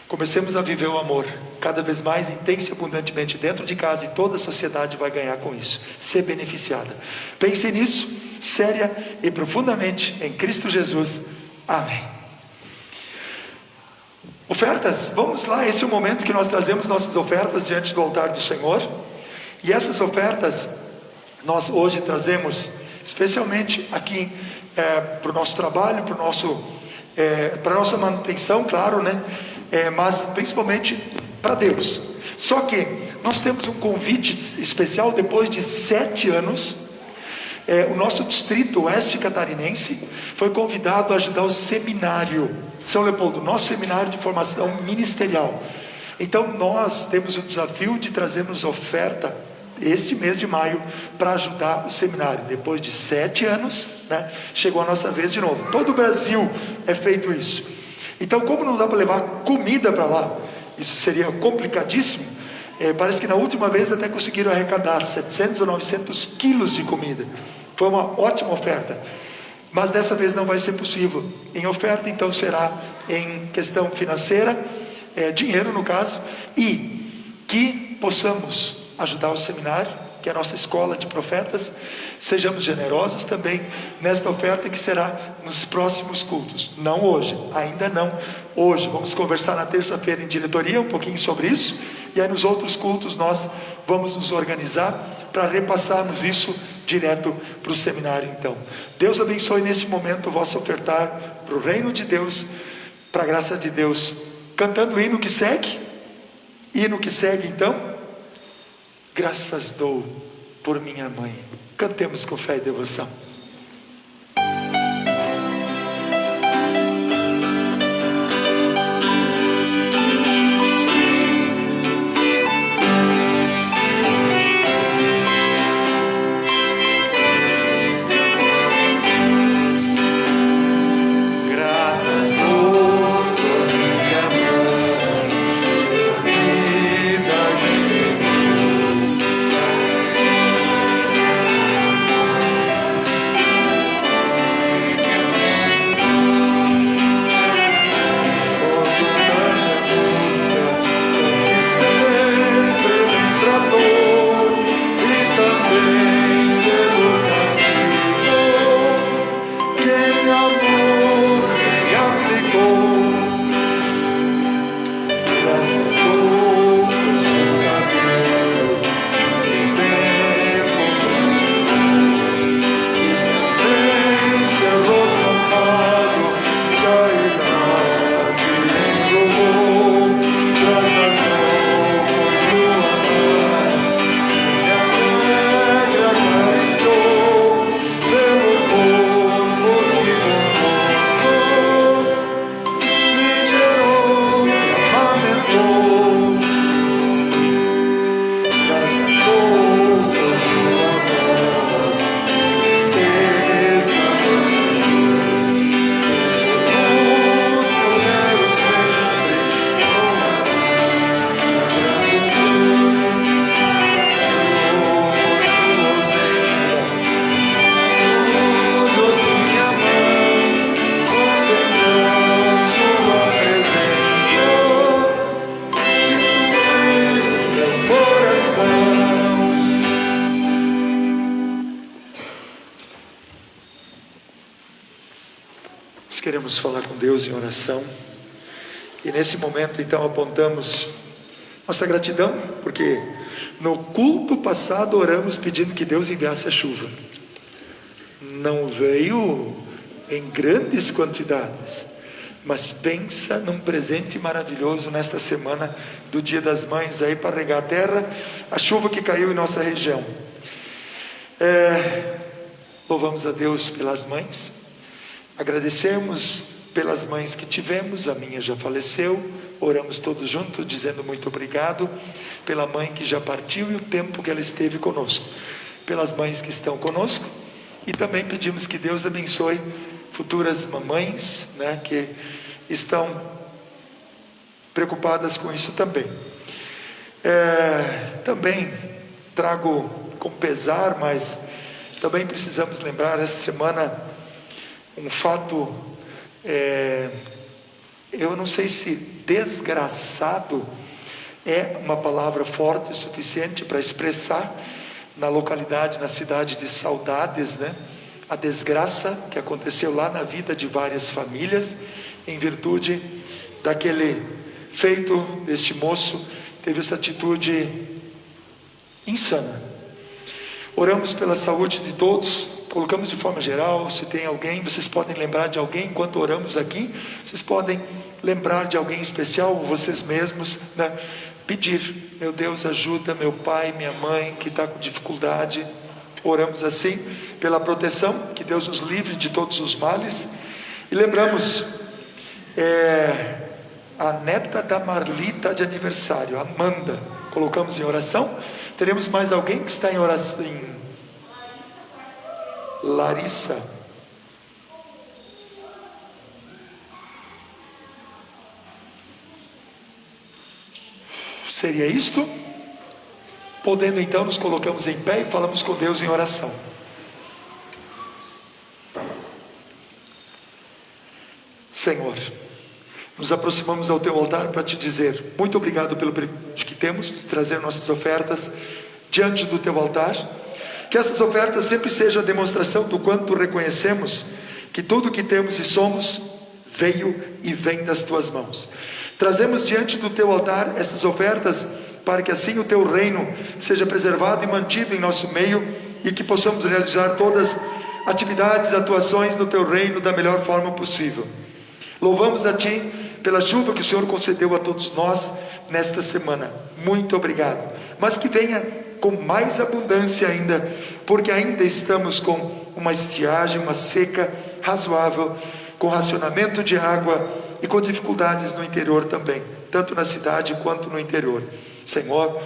Comecemos a viver o amor cada vez mais intenso e abundantemente dentro de casa, e toda a sociedade vai ganhar com isso, ser beneficiada. Pense nisso, séria e profundamente, em Cristo Jesus. Amém. Ofertas, vamos lá, esse é o momento que nós trazemos nossas ofertas diante do altar do Senhor. E essas ofertas nós hoje trazemos especialmente aqui para o nosso trabalho, para a nossa manutenção, claro, né? Mas principalmente para Deus. Só que nós temos um convite especial. Depois de 7 anos, o nosso distrito oeste catarinense foi convidado a ajudar o seminário São Leopoldo, nosso seminário de formação ministerial. Então nós temos o desafio de trazermos oferta este mês de maio para ajudar o seminário. Depois de 7 anos, né, chegou a nossa vez de novo. Todo o Brasil é feito isso. Então, como não dá para levar comida para lá, isso seria complicadíssimo. Parece que na última vez até conseguiram arrecadar 700 ou 900 quilos de comida. Foi uma ótima oferta. Mas dessa vez não vai ser possível. Em oferta, então, será em questão financeira, dinheiro no caso, e que possamos ajudar o seminário, que é a nossa escola de profetas. Sejamos generosos também nesta oferta, que será nos próximos cultos. Não hoje, ainda não hoje. Vamos conversar na terça-feira em diretoria um pouquinho sobre isso, e aí nos outros cultos nós vamos nos organizar para repassarmos isso direto para o seminário. Então, Deus abençoe nesse momento o vosso ofertar para o reino de Deus, para a graça de Deus, cantando o hino que segue. Hino que segue, então: graças dou por minha mãe. Cantemos com fé e devoção. Nós queremos falar com Deus em oração. E nesse momento, então, apontamos nossa gratidão, porque no culto passado oramos pedindo que Deus enviasse a chuva. Não veio em grandes quantidades, mas pensa num presente maravilhoso nesta semana do Dia das Mães aí para regar a terra, a chuva que caiu em nossa região. Louvamos a Deus pelas mães, agradecemos pelas mães que tivemos, a minha já faleceu, oramos todos juntos dizendo muito obrigado pela mãe que já partiu e o tempo que ela esteve conosco, pelas mães que estão conosco, e também pedimos que Deus abençoe futuras mamães, né, que estão preocupadas com isso também. Também trago com pesar, mas também precisamos lembrar essa semana um fato, eu não sei se desgraçado é uma palavra forte o suficiente para expressar na localidade, na cidade de Saudades, né? A desgraça que aconteceu lá na vida de várias famílias, em virtude daquele feito deste moço, teve essa atitude insana. Oramos pela saúde de todos, colocamos de forma geral, se tem alguém, vocês podem lembrar de alguém, enquanto oramos aqui, vocês podem lembrar de alguém especial, vocês mesmos, né? Pedir, meu Deus, ajuda meu pai, minha mãe, que está com dificuldade. Oramos assim, pela proteção, que Deus nos livre de todos os males. E lembramos, a neta da Marli está de aniversário, Amanda, colocamos em oração. Teremos mais alguém que está em oração? Larissa. Seria isto? Podendo então, nos colocamos em pé e falamos com Deus em oração. Senhor, nos aproximamos ao Teu altar para Te dizer muito obrigado pelo privilégio que temos de trazer nossas ofertas diante do Teu altar. Que essas ofertas sempre sejam a demonstração do quanto reconhecemos que tudo que temos e somos veio e vem das Tuas mãos. Trazemos diante do Teu altar essas ofertas para que assim o Teu reino seja preservado e mantido em nosso meio e que possamos realizar todas as atividades, atuações no Teu reino da melhor forma possível. Louvamos a Ti pela chuva que o Senhor concedeu a todos nós nesta semana. Muito obrigado. Mas que venha com mais abundância ainda, porque ainda estamos com uma estiagem, uma seca razoável, com racionamento de água e com dificuldades no interior também, tanto na cidade quanto no interior. Senhor,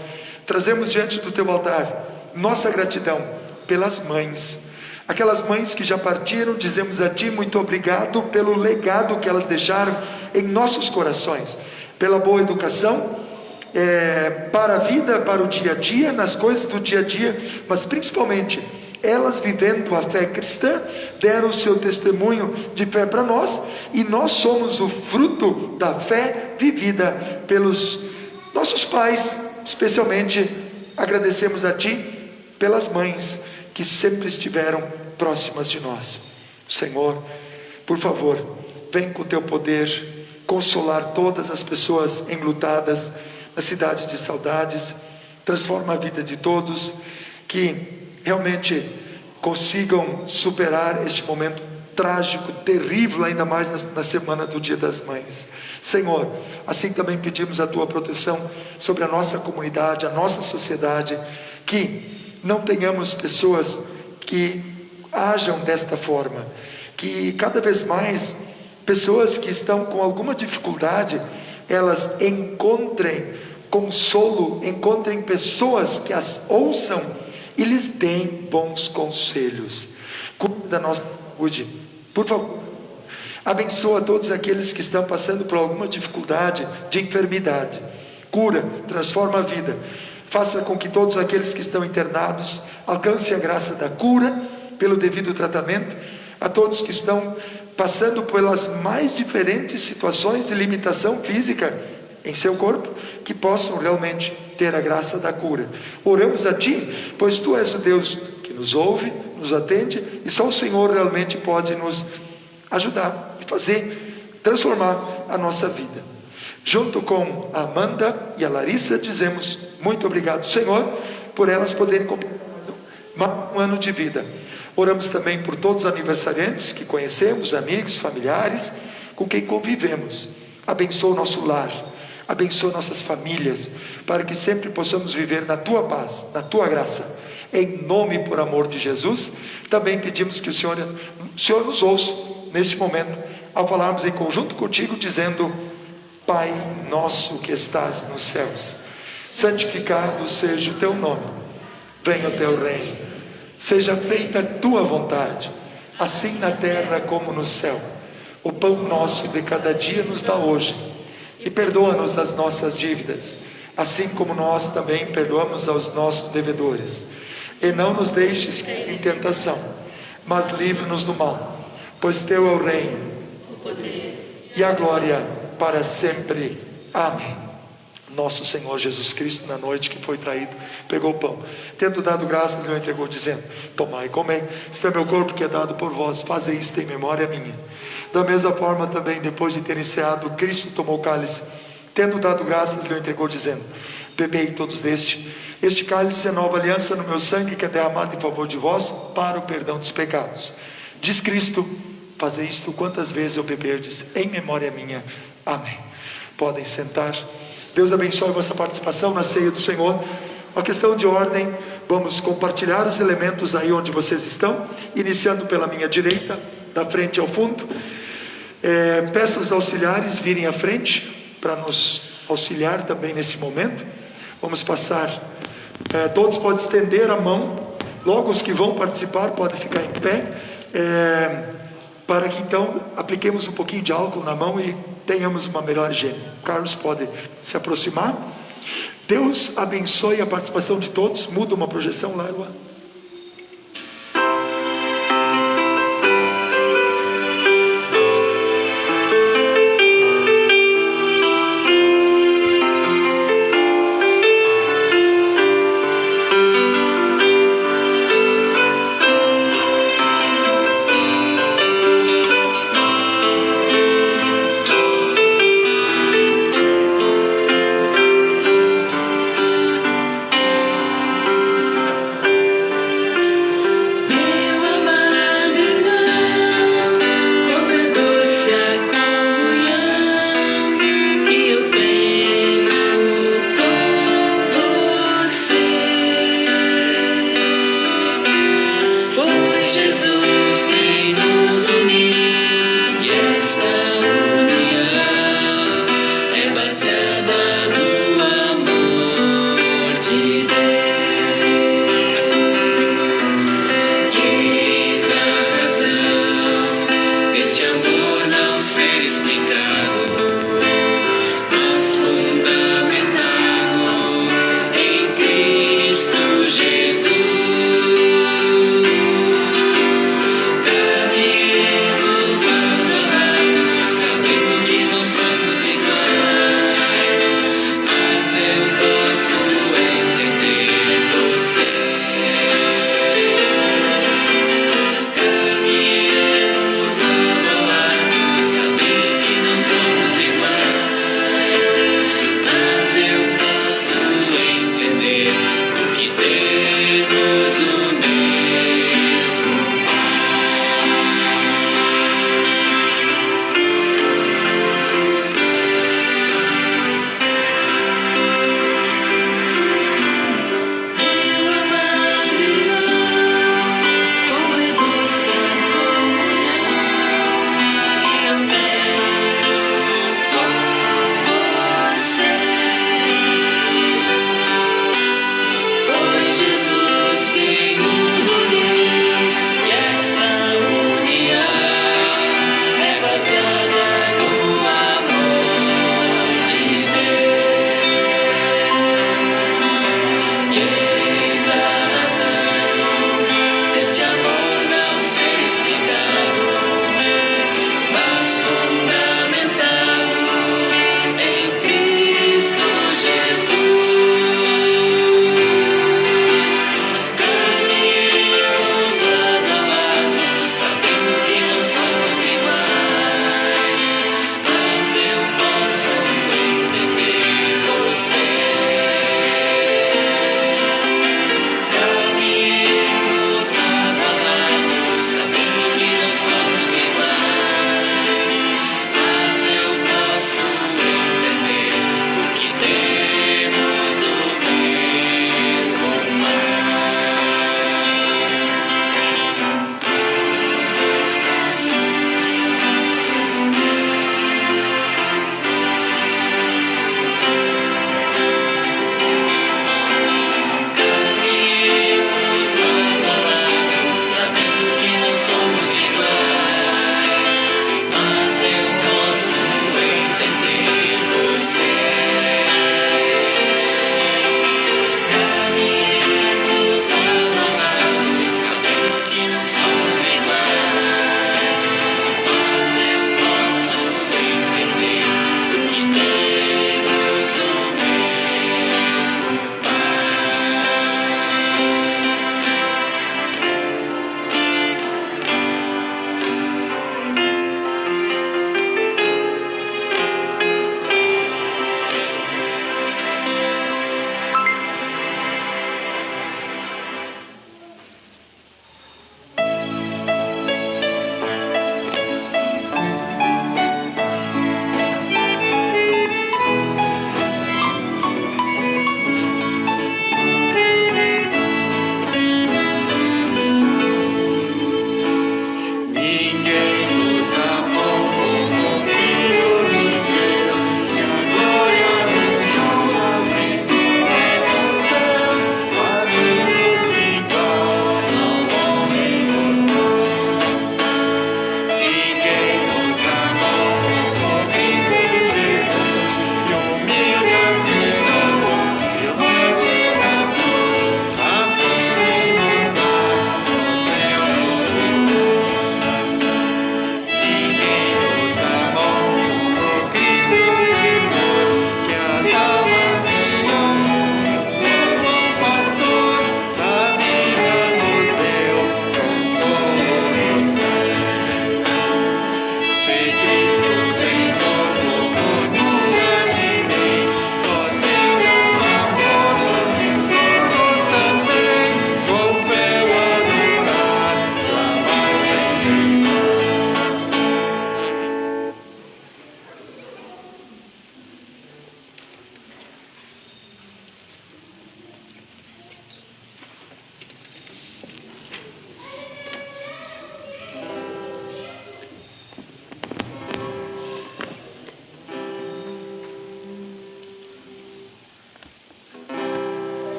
trazemos diante do Teu altar nossa gratidão pelas mães, aquelas mães que já partiram. Dizemos a Ti muito obrigado pelo legado que elas deixaram em nossos corações, pela boa educação, para a vida, para o dia a dia, nas coisas do dia a dia, mas principalmente elas vivendo a fé cristã, deram o seu testemunho de fé para nós, e nós somos o fruto da fé vivida pelos nossos pais. Especialmente agradecemos a Ti pelas mães que sempre estiveram próximas de nós. Senhor, por favor, vem com o Teu poder consolar todas as pessoas enlutadas na cidade de Saudades, transforma a vida de todos, que realmente consigam superar este momento trágico, terrível, ainda mais na semana do Dia das Mães. Senhor, assim também pedimos a Tua proteção sobre a nossa comunidade, a nossa sociedade, que não tenhamos pessoas que ajam desta forma, que cada vez mais pessoas que estão com alguma dificuldade, elas encontrem consolo, encontrem pessoas que as ouçam e lhes deem bons conselhos. Cuida da nossa saúde, por favor. Abençoa todos aqueles que estão passando por alguma dificuldade de enfermidade. Cura, transforma a vida. Faça com que todos aqueles que estão internados alcancem a graça da cura pelo devido tratamento. A todos que estão passando pelas mais diferentes situações de limitação física em seu corpo, que possam realmente ter a graça da cura. Oramos a Ti, pois Tu és o Deus que nos ouve, nos atende, e só o Senhor realmente pode nos ajudar e fazer, transformar a nossa vida. Junto com a Amanda e a Larissa, dizemos muito obrigado, Senhor, por elas poderem completar mais um ano de vida. Oramos também por todos os aniversariantes que conhecemos, amigos, familiares, com quem convivemos. Abençoa o nosso lar, abençoa nossas famílias, para que sempre possamos viver na Tua paz, na Tua graça. Em nome e por amor de Jesus, também pedimos que o Senhor nos ouça neste momento, ao falarmos em conjunto contigo, dizendo: Pai nosso que estás nos céus, santificado seja o Teu nome, venha o Teu reino, seja feita a Tua vontade, assim na terra como no céu. O pão nosso de cada dia nos dá hoje, e perdoa-nos as nossas dívidas, assim como nós também perdoamos aos nossos devedores. E não nos deixes cair em tentação, mas livre-nos do mal, pois Teu é o reino, o poder e a glória para sempre. Amém. Nosso Senhor Jesus Cristo, na noite que foi traído, pegou o pão, tendo dado graças, lhe entregou, dizendo: Tomai e comei, este é meu corpo que é dado por vós, fazei isto em memória minha. Da mesma forma também, depois de ter enceado, Cristo tomou o cálice, tendo dado graças, lhe entregou, dizendo: Bebei todos deste, este cálice é nova aliança no meu sangue, que é derramado em favor de vós, para o perdão dos pecados. Diz Cristo: fazei isto quantas vezes eu beberdes, em memória minha. Amém. Podem sentar. Deus abençoe a vossa participação na ceia do Senhor. Uma questão de ordem, vamos compartilhar os elementos aí onde vocês estão, iniciando pela minha direita, da frente ao fundo. Peço aos auxiliares virem à frente, para nos auxiliar também nesse momento. Vamos passar, todos podem estender a mão, logo os que vão participar podem ficar em pé, para que então apliquemos um pouquinho de álcool na mão e tenhamos uma melhor higiene. O Carlos pode se aproximar. Deus abençoe a participação de todos. Muda uma projeção lá, Luan.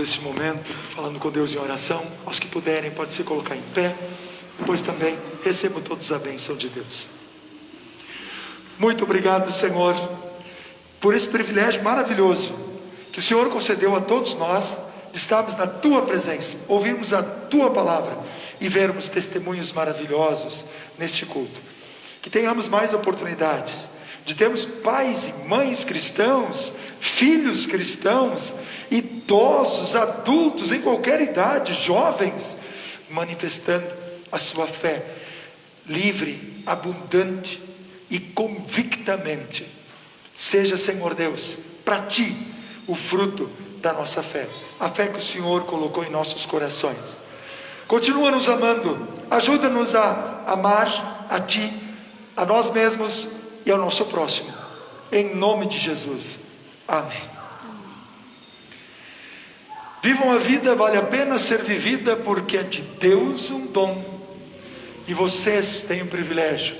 esse momento, falando com Deus em oração. Aos que puderem, pode se colocar em pé. Depois também recebo todos a bênção de Deus. Muito obrigado, Senhor, por esse privilégio maravilhoso que o Senhor concedeu a todos nós de estarmos na Tua presença, ouvirmos a Tua palavra e vermos testemunhos maravilhosos neste culto. Que tenhamos mais oportunidades de termos pais e mães cristãos, filhos cristãos, idosos, adultos, em qualquer idade, jovens, manifestando a sua fé livre, abundante e convictamente. Seja, Senhor Deus, para Ti o fruto da nossa fé, a fé que o Senhor colocou em nossos corações. Continua nos amando, ajuda-nos a amar a Ti, a nós mesmos e ao nosso próximo, em nome de Jesus, amém. Vivam a vida, vale a pena ser vivida, porque é de Deus um dom, e vocês têm o privilégio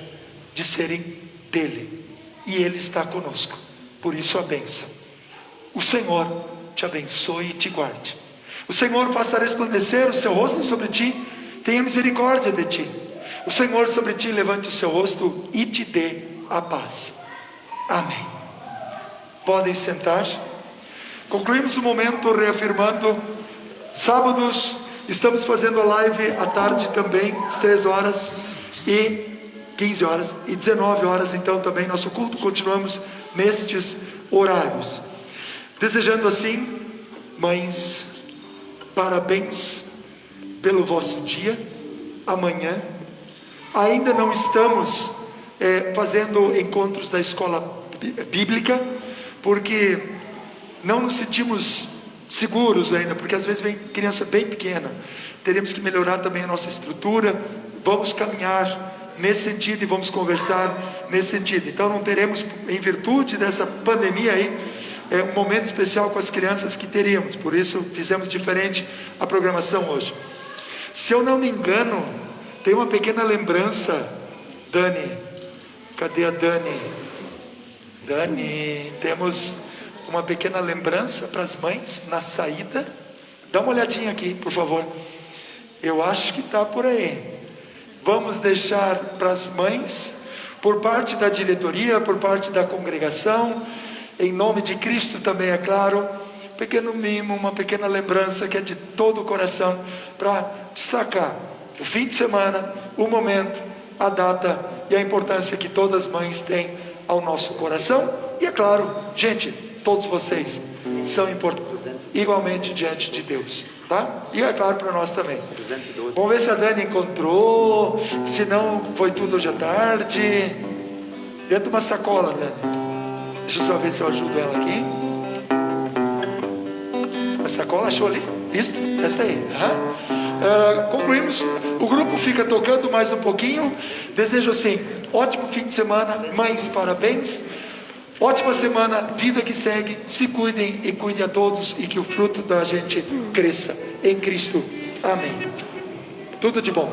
de serem dele, e Ele está conosco, por isso a bênção. O Senhor te abençoe e te guarde. O Senhor faça resplandecer o seu rosto sobre ti, tenha misericórdia de ti. O Senhor sobre ti levante o seu rosto e te dê a paz. Amém. Podem sentar. Concluímos o momento reafirmando: sábados estamos fazendo a live à tarde também, às 13 horas e 15 horas e 19 horas, então também nosso culto, continuamos nestes horários. Desejando assim, mães, parabéns pelo vosso dia. Amanhã ainda não estamos fazendo encontros da escola bíblica, porque não nos sentimos seguros ainda, porque às vezes vem criança bem pequena. Teremos que melhorar também a nossa estrutura. Vamos caminhar nesse sentido e vamos conversar nesse sentido. Então não teremos, em virtude dessa pandemia aí, um momento especial com as crianças que teríamos. Por isso fizemos diferente a programação hoje. Se eu não me engano, tem uma pequena lembrança. Dani, cadê a Dani? Dani, temos uma pequena lembrança para as mães na saída. Dá uma olhadinha aqui, por favor. Eu acho que está por aí. Vamos deixar para as mães, por parte da diretoria, por parte da congregação, em nome de Cristo também, é claro, um pequeno mimo, uma pequena lembrança que é de todo o coração, para destacar o fim de semana, o momento, a data e a importância que todas as mães têm ao nosso coração. E é claro, gente, todos vocês são importantes igualmente diante de Deus, tá? E é claro para nós também. Vamos ver se a Dani encontrou, se não foi tudo hoje à tarde. Dentro de uma sacola, Dani. Deixa eu só ver se eu ajudo ela aqui. A sacola, achou ali? Isso? Esta aí. Concluímos. O grupo fica tocando mais um pouquinho. Desejo assim, ótimo fim de semana. Mães, parabéns. Ótima semana, vida que segue. Se cuidem e cuide a todos, e que o fruto da gente cresça em Cristo. Amém. Tudo de bom.